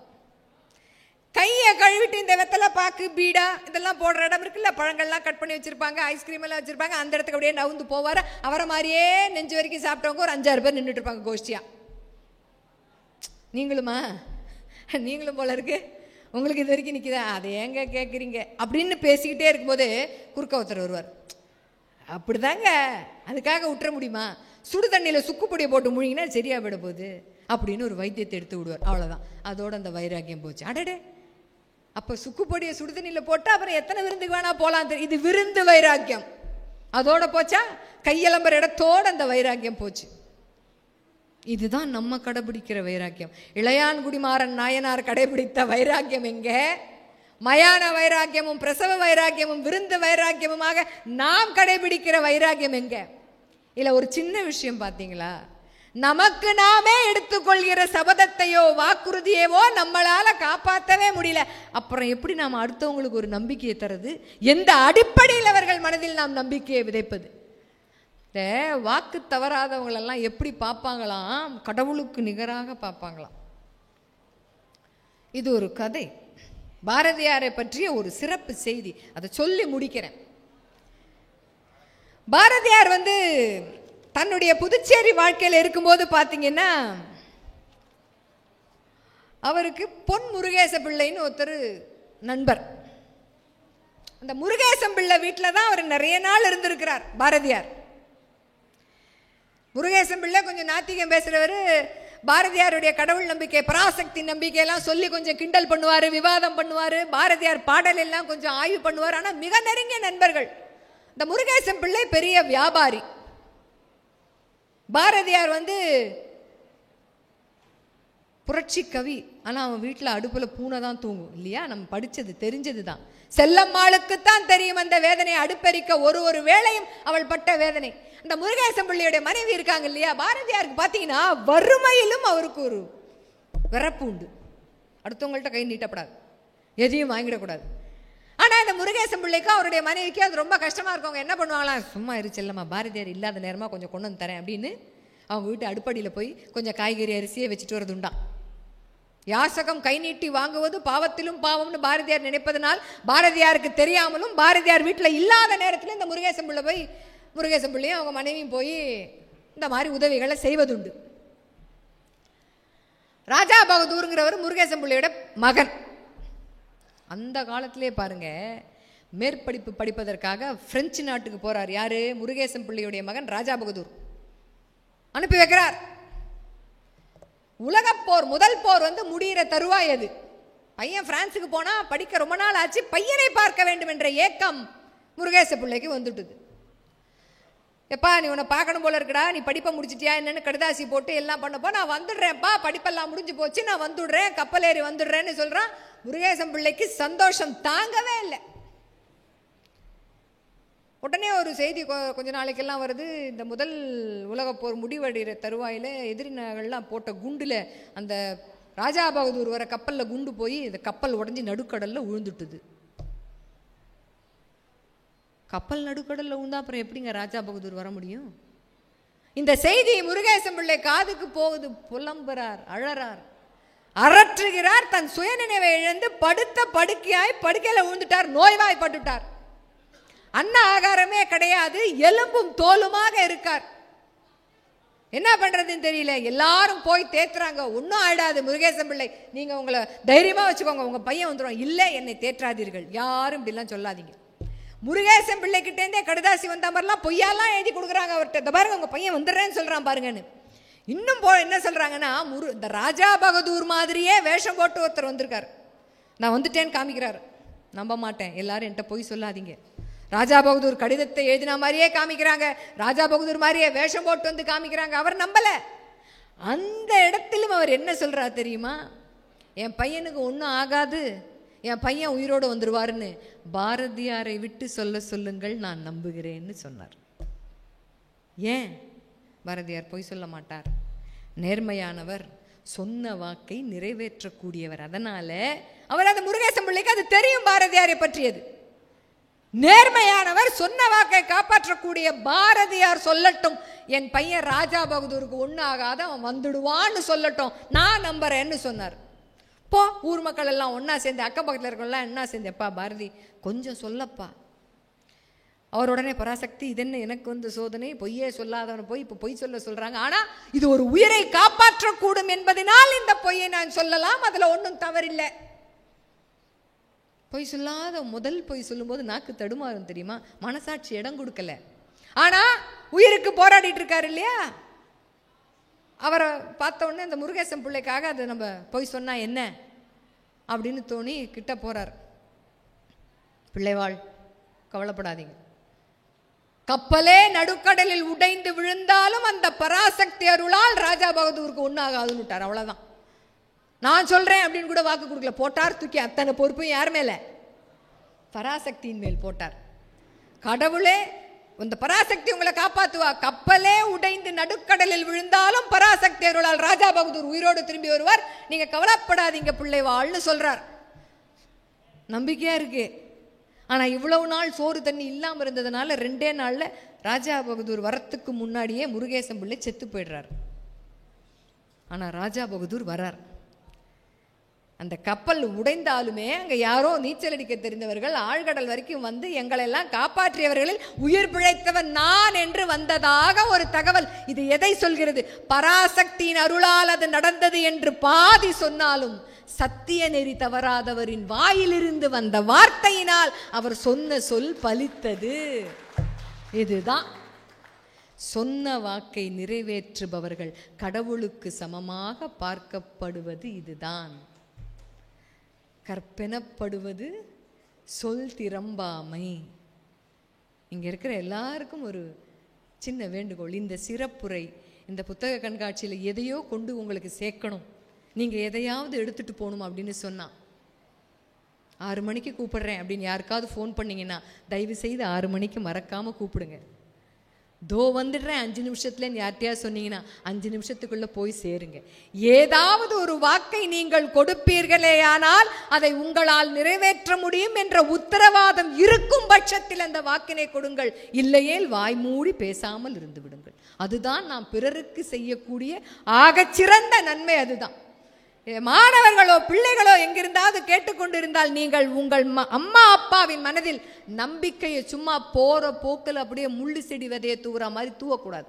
கையை கழுவிட்டு இந்த வெத்தலை பாக்கு பீடா இதெல்லாம் போடுற இடம் இருக்குல்ல, பழங்கள்லாம் கட் பண்ணி வச்சிருப்பாங்க, ஐஸ்கிரீம் எல்லாம் வச்சிருப்பாங்க, அந்த இடத்துக்கு அப்படியே நவுந்து போவார். அவரை மாதிரியே நெஞ்சு வரைக்கும் சாப்பிட்டவங்க ஒரு 5-6 பேர் நின்றுட்டு இருப்பாங்க கோஷ்டியா. நீங்களும் போல இருக்கு, உங்களுக்கு இது வரைக்கும் நிற்கிதா, அதை ஏங்க கேட்குறீங்க அப்படின்னு பேசிக்கிட்டே இருக்கும்போது குறுக்க ஒருத்தர் வருவார். அப்படிதாங்க, அதுக்காக விட்டுற முடியுமா, சுடு தண்ணியில் சுக்கு பொடியை போட்டு முழுங்கினா சரியா விட போகுது அப்படின்னு ஒரு வைத்தியத்தை எடுத்து விடுவார். அவ்வளோதான், அதோட அந்த வைராக்கியம் போச்சு. அடடே, அப்போ சுக்கு பொடியை சுடு தண்ணியில் போட்டால் அப்புறம் எத்தனை விருந்துக்கு வேணா போகலாம், இது விருந்து வைராக்கியம். அதோட போச்சா, கையலம்புற இடத்தோடு அந்த வைராக்கியம் போச்சு. இதுதான் நம்ம கடைபிடிக்கிற வைராக்கியம். இளையான்குடிமாறன் நாயனார் கடைபிடித்த வைராக்கியம் எங்க? மயான வைராக்கியமும் பிரசவ வைராக்கியமும் விருந்து வைராக்கியமுமாக நாம் கடைபிடிக்கிற வைராக்கியம் எங்க? இல்லை ஒரு சின்ன விஷயம் பார்த்தீங்களா, நமக்கு நாமே எடுத்துக்கொள்கிற சபதத்தையோ வாக்குறுதியவோ நம்மளால காப்பாற்றவே முடியல. அப்புறம் எப்படி நாம் அடுத்தவங்களுக்கு ஒரு நம்பிக்கையை தருது? எந்த அடிப்படையில் அவர்கள் மனதில் நாம் நம்பிக்கையை விதைப்பது? இந்த வாக்கு தவறாதவங்களெல்லாம் எப்படி பார்ப்பாங்களாம்? கடவுளுக்கு நிகராக பார்ப்பாங்களாம். இது ஒரு கதை, பாரதியாரை பற்றிய ஒரு சிறப்பு செய்தி. அதை சொல்லி முடிக்கிறேன். பாரதியார் தன்னுடைய புதுச்சேரி வாழ்க்கையில் இருக்கும்போது பார்த்தீங்கன்னா, அவருக்கு பொன் முருகேச பிள்ளைன்னு ஒருத்தர் நண்பர். அந்த முருகேசம் பிள்ளை வீட்டில் தான் அவர் நிறைய நாள் இருந்திருக்கிறார் பாரதியார். முருகேசம் பிள்ளை கொஞ்சம் நாத்திகம் பேசுகிறவர். பாரதியாருடைய கடவுள் நம்பிக்கை, பராசக்தி நம்பிக்கையெல்லாம் சொல்லி கொஞ்சம் கிண்டல் பண்ணுவார், விவாதம் பண்ணுவார். பாரதியார் பாடல் எல்லாம் கொஞ்சம் ஆய்வு பண்ணுவார். ஆனால் மிக நெருங்கிய நண்பர்கள். இந்த முருகேசம் பிள்ளை பெரிய வியாபாரி. பாரதியார் புரட்சி கவி. ஆனால் அவன் வீட்டில் அடுப்பில் பூனை தான் தூங்கும் இல்லையா? நம்ம படித்தது தெரிஞ்சது தான். செல்லம்மாளுக்குத்தான் தெரியும் அந்த வேதனை. அடுப்பெரிக்க ஒரு வேளையும் அவள் பட்ட வேதனை. இந்த முருகேசம் பிள்ளையுடைய மனைவி இருக்காங்க இல்லையா, பாரதியாருக்கு பார்த்தீங்கன்னா வறுமையிலும் அவருக்கு ஒரு விறப்பு உண்டு. அடுத்தவங்கள்ட்ட கை நீட்டப்படாது, எதையும் வாங்கிடக்கூடாது. ஆனால் இந்த முருகேசம் பிள்ளைக்கும் அவருடைய மனைவிக்கு அது ரொம்ப கஷ்டமாக இருக்கும். அவங்க என்ன பண்ணுவாங்களாம், சும்மா இருச்சல்லம்மா, பாரதியார் இல்லாத நேரமாக கொஞ்சம் கொண்டு வந்து தரேன் அப்படின்னு அவங்க வீட்டு அடுப்படியில் போய் கொஞ்சம் காய்கறி அரிசியை வச்சுட்டு வரது உண்டான். யாசகம் கை நீட்டி வாங்குவது பாவத்திலும் பாவம்னு பாரதியார் நினைப்பதனால் பாரதியாருக்கு தெரியாமலும் பாரதியார் வீட்டில் இல்லாத நேரத்தில் இந்த முருகேசம் பிள்ளையும் அவங்க மனைவியும் போய் இந்த மாதிரி உதவிகளை செய்வதுண்டு. ராஜா பகதூருங்கிறவர் முருகேசம் பிள்ளையோட மகன். அந்த காலத்திலே பாருங்க, மேற்படிப்பு படிப்பதற்காக பிரெஞ்சு நாட்டுக்கு போறார். யாரு? முருகேசம் பிள்ளையுடைய மகன் ராஜா பகதூர் அனுப்பி வைக்கிறார். உலகப்போர், முதல் போர் முடிகிற தருவாய் அது. பையன் பிரான்ஸுக்கு போனா படிக்க ரொம்ப நாள் ஆச்சு. பையனை பார்க்க வேண்டும் என்ற ஏக்கம் முருகேச பிள்ளைக்கு வந்துட்டுது. எப்பா, நீ உன்னை பார்க்கணும் போல இருக்கடா, நீ படிப்பை முடிச்சிட்டியா என்னன்னு கடிதாசி போட்டு எல்லாம் பண்ணப்போ, நான் வந்துடுறேன்ப்பா, படிப்பெல்லாம் முடிஞ்சு போச்சு, நான் வந்துடுறேன், கப்பல் ஏறி வந்துடுறேன்னு சொல்றான். முருகேசம் பிள்ளைக்கு சந்தோஷம் தாங்கவே இல்லை. உடனே ஒரு செய்தி கொஞ்ச நாளைக்கெல்லாம் வருது. இந்த முதல் உலகப்போர் முடிவடைகிற தருவாயில் எதிரினர்கள்லாம் போட்ட குண்டில் அந்த ராஜா பகதூர் வர கப்பலில் குண்டு போய் இந்த கப்பல் உடஞ்சி நடுக்கடலில் விழுந்துட்டுது. கப்பல் நடுக்கடலில் விழுந்தா அப்புறம் எப்படிங்க ராஜா பகதூர் வர முடியும்? இந்த செய்தி முருகேசம் பிள்ளை காதுக்கு போகுது. புலம்புறார், அழறார், அரற்றுகிறார். தன் சுயநினைவை இழந்து படுத்த படுக்கையாய் படுக்கையில் விழுந்துட்டார். நோய்வாய்ப்பட்டுட்டார். அன்ன ஆகாரமே கிடையாது, எலும்பும் தோலுமாக இருக்கார். என்ன பண்றதுன்னு தெரியல. எல்லாரும் போய் தேத்துறாங்க. ஒன்னும் ஆயிடாது முருகேசம் பிள்ளை, நீங்க உங்களை தைரியமா வச்சுக்கோங்க, உங்க பையன் வந்துடும். இல்லை, என்னை தேற்றாதீர்கள், யாரும் இப்படிலாம் சொல்லாதீங்க. முருகேசன் பிள்ளை கிட்டேருந்தே கடிதாசி வந்த மாதிரிலாம் பொய்யாலாம் எழுதி கொடுக்குறாங்க அவர்கிட்ட. இந்த பாருங்க, உங்க பையன் வந்துடுறேன்னு சொல்றான் பாருங்கன்னு. இன்னும் என்ன சொல்றாங்கன்னா, இந்த ராஜா பகதூர் மாதிரியே வேஷம் போட்டு ஒருத்தர் வந்திருக்காரு, நான் வந்துட்டேன்னு காமிக்கிறாரு. நம்ப மாட்டேன், எல்லாரும் என்கிட்ட பொய் சொல்லாதீங்க. ராஜா பகதூர் கடிதத்தை எழுதின மாதிரியே காமிக்கிறாங்க, ராஜா பகதூர் மாதிரியே வேஷம் போட்டு வந்து காமிக்கிறாங்க. அவர் நம்பல. அந்த இடத்திலும் அவர் என்ன சொல்றாரு தெரியுமா? என் பையனுக்கு ஒன்றும் ஆகாது, என் பையன் உயிரோடு வந்துருவாருன்னு பாரதியாரை விட்டு சொல்லுங்கள், நான் நம்புகிறேன்னு சொன்னார். ஏன்? பாரதியார் பொய் சொல்ல மாட்டார், நேர்மையானவர், சொன்ன வாக்கை நிறைவேற்றக்கூடியவர். அதனால அவர் அந்த முருகேசன் பிள்ளைக்கு அது தெரியும், பாரதியாரை பற்றியது. நேர்மையானவர், சொன்ன வாக்கை காப்பாற்றக்கூடிய பாரதியார் சொல்லட்டும், என் பையன் ராஜா பகதூருக்கு ஒன்றும் ஆகாத, அவன் வந்துடுவான்னு சொல்லட்டும், நான் நம்புறேன்னு சொன்னார். போ, ஊர் மக்கள் எல்லாம் ஒன்னா சேர்ந்து, அக்கம் பக்கத்தில் இருக்கவங்களாம் என்ன சேர்ந்து, எப்பா பாரதி கொஞ்சம் சொல்லப்பா. அவர் உடனே, பராசக்தி இது என்ன எனக்கு சோதனை, பொய்யே சொல்லாதவன் போய் இப்போ பொய் சொல்றாங்க, ஆனா இது ஒரு உயிரை காப்பாற்றக்கூடும் என்பதனால் இந்த பொய்யை நான் சொல்லலாம், அதுல ஒன்றும் தவறில்லை. பொய் சொல்லாத முதல் பொய் சொல்லும்போது நாக்கு தடுமாறும் தெரியுமா? மனசாட்சி இடம் கொடுக்கல. ஆனா உயிருக்கு போராடிட்டு இருக்காரு இல்லையா, அவரை பார்த்த உடனே இந்த முருகேசன் பிள்ளைக்காக அது நம்ம பொய் சொன்னா என்ன அப்படின்னு தோணி கிட்ட போறார். பிள்ளைவாள், கவலைப்படாதீங்க, கப்பலே நடுக்கடலில் உடைந்து விழுந்தாலும் அந்த பராசக்தி அருளால் ராஜா பகதூருக்கு ஒன்றாகாதுன்னு விட்டார். அவ்வளவுதான், நான் சொல்றேன் அப்படின்னு கூட வாக்கு கொடுக்கல. போட்டார், தூக்கி அத்தனை பொறுப்பையும் யார் மேல? பராசக்தியின் மேல் போட்டார். கடவுளே இந்த பராசக்தி உங்களை காப்பாத்துவா. கப்பலே உடைந்து நடுக்கடலில் விழுந்தாலும் பராசக்தி அருளால் ராஜா பகதூர் உயிரோடு திரும்பி வருவார். நீங்க கவலைப்படாதீங்க பிள்ளை வாழ்னு சொல்றார். நம்பிக்கையா இருக்கு. ஆனா இவ்வளவு நாள் சோறு தண்ணி இல்லாம இருந்ததுனால 2 நாள்ல ராஜா பகதூர் வரத்துக்கு முன்னாடியே முருகேசன் பிள்ளை செத்து போயிடுறார். ஆனா ராஜா பகதூர் வரார். அந்த கப்பல் உடைந்தாலுமே அங்க யாரோ நீச்சல் அடிக்க தெரிந்தவர்கள் ஆழ்கடல் வரைக்கும் வந்து எங்களெல்லாம் காப்பாற்றியவர்களில் உயிர் பிழைத்தவன் நான் என்று வந்ததாக ஒரு தகவல். இது எதை சொல்கிறது? பராசக்தியின் அருளால் அது நடந்தது என்று பாதி சொன்னாலும் சத்திய நெறி தவறாதவரின் வாயிலிருந்து வந்த வார்த்தையினால் அவர் சொன்ன சொல் பலித்தது. இதுதான் சொன்ன வாக்கை நிறைவேற்றுபவர்கள் கடவுளுக்கு சமமாக பார்க்கப்படுவது. இதுதான் கற்பெனப்படுவது சொல் திறம்பாமை. இங்க இருக்கிற எல்லாருக்கும் ஒரு சின்ன வேண்டுகோள். இந்த சிறப்புரை, இந்த புத்தக கண்காட்சியில் எதையோ கொண்டு உங்களுக்கு சேர்க்கணும், நீங்க எதையாவது எடுத்துட்டு போகணும் அப்படின்னு சொன்னா 6 மணிக்கு கூப்பிடுறேன் அப்படின்னு யாருக்காவது ஃபோன் பண்ணீங்கன்னா தயவு செய்து 6 மணிக்கு மறக்காம கூப்பிடுங்க. தோ வந்துடுறேன் 5 நிமிஷத்துலன்னு யார்கிட்டயாவது சொன்னீங்கன்னா 5 நிமிஷத்துக்குள்ள போய் சேருங்க. ஏதாவது ஒரு வாக்கை நீங்கள் கொடுப்பீர்களேயானால் அதை உங்களால் நிறைவேற்ற முடியும் என்ற உத்தரவாதம் இருக்கும் பட்சத்தில் அந்த வாக்கினை கொடுங்கள். இல்லையேல் வாய் மூடி பேசாமல் இருந்து விடுங்கள். அதுதான் நாம் பிறருக்கு செய்யக்கூடிய ஆகச்சிறந்த நன்மை. அதுதான். மாணவர்களோ பிள்ளைகளோ எங்கிருந்தாவது கேட்டுக்கொண்டிருந்தால் நீங்கள் உங்கள் அம்மா அப்பாவின் மனதில் நம்பிக்கையை சும்மா போற போக்கில் அப்படியே முள்ளு செடி விதையை தூவுற மாதிரி தூவக்கூடாது.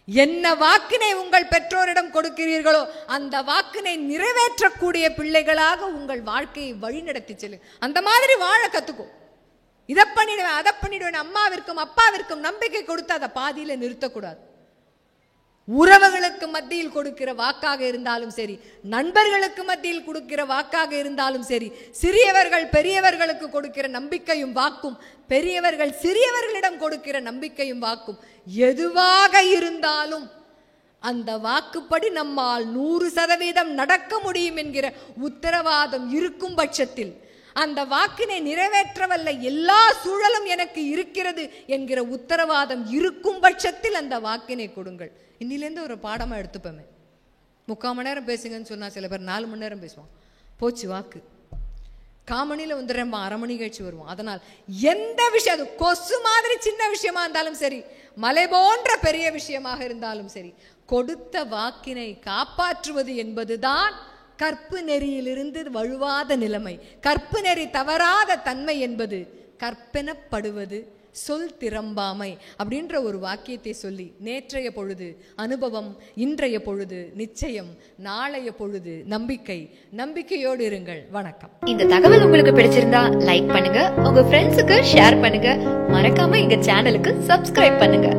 என்ன வாக்கினை உங்கள் பெற்றோரிடம் கொடுக்கிறீர்களோ அந்த வாக்கினை நிறைவேற்றக்கூடிய பிள்ளைகளாக உங்கள் வாழ்க்கையை வழிநடத்தி செல்லு. அந்த மாதிரி வாழ கத்துக்கும். இதை பண்ணிடுவேன் அதை பண்ணிடுவேன் அம்மாவிற்கும் அப்பாவிற்கும் நம்பிக்கை கொடுத்து அதை பாதியில நிறுத்தக்கூடாது. உறவுகளுக்கு மத்தியில் கொடுக்கிற வாக்காக இருந்தாலும் சரி, நண்பர்களுக்கு மத்தியில் கொடுக்கிற வாக்காக இருந்தாலும் சரி, சிறியவர்கள் பெரியவர்களுக்கு கொடுக்கிற நம்பிக்கையும் வாக்கும், பெரியவர்கள் சிறியவர்களிடம் கொடுக்கிற நம்பிக்கையும் வாக்கும் எதுவாக இருந்தாலும் அந்த வாக்குப்படி நம்மால் 100% நடக்க முடியும் என்கிற உத்தரவாதம் இருக்கும் பட்சத்தில், அந்த வாக்கினை நிறைவேற்றவல்ல எல்லா சூழலும் எனக்கு இருக்கிறது என்கிற உத்தரவாதம் இருக்கும் பட்சத்தில் அந்த வாக்கினை கொடுங்கள். இன்னிலேருந்து ஒரு பாடமா எடுத்துப்போமே. 3/4 மணி நேரம் பேசுங்கன்னு சொன்னா சில பேர் 4 மணி நேரம் பேசுவான். போச்சு வாக்கு. 1/4 மணியில வந்துடுறேன், 1/2 மணி கழிச்சு வருவோம். அதனால் எந்த விஷயம், அது கொசு மாதிரி சின்ன விஷயமா இருந்தாலும் சரி, மலை போன்ற பெரிய விஷயமாக இருந்தாலும் சரி, கொடுத்த வாக்கினை காப்பாற்றுவது என்பதுதான் கற்பு நெறியிலிருந்து வழுவாத நிலைமை. கற்பு நெறி தவறாத தன்மை என்பது கற்பெனப்படுவது சொல் திறம்பாமை அப்படின்ற ஒரு வாக்கியத்தை சொல்லி நேற்றைய பொழுது அனுபவம், இன்றைய பொழுது நிச்சயம், நாளைய பொழுது நம்பிக்கை. நம்பிக்கையோடு இருங்கள். வணக்கம். இந்த தகவல் உங்களுக்கு பிடிச்சிருந்தா லைக் பண்ணுங்க, உங்க ஃப்ரெண்ட்ஸுக்கு ஷேர் பண்ணுங்க, மறக்காம எங்க சேனலுக்கு சப்ஸ்கிரைப் பண்ணுங்க.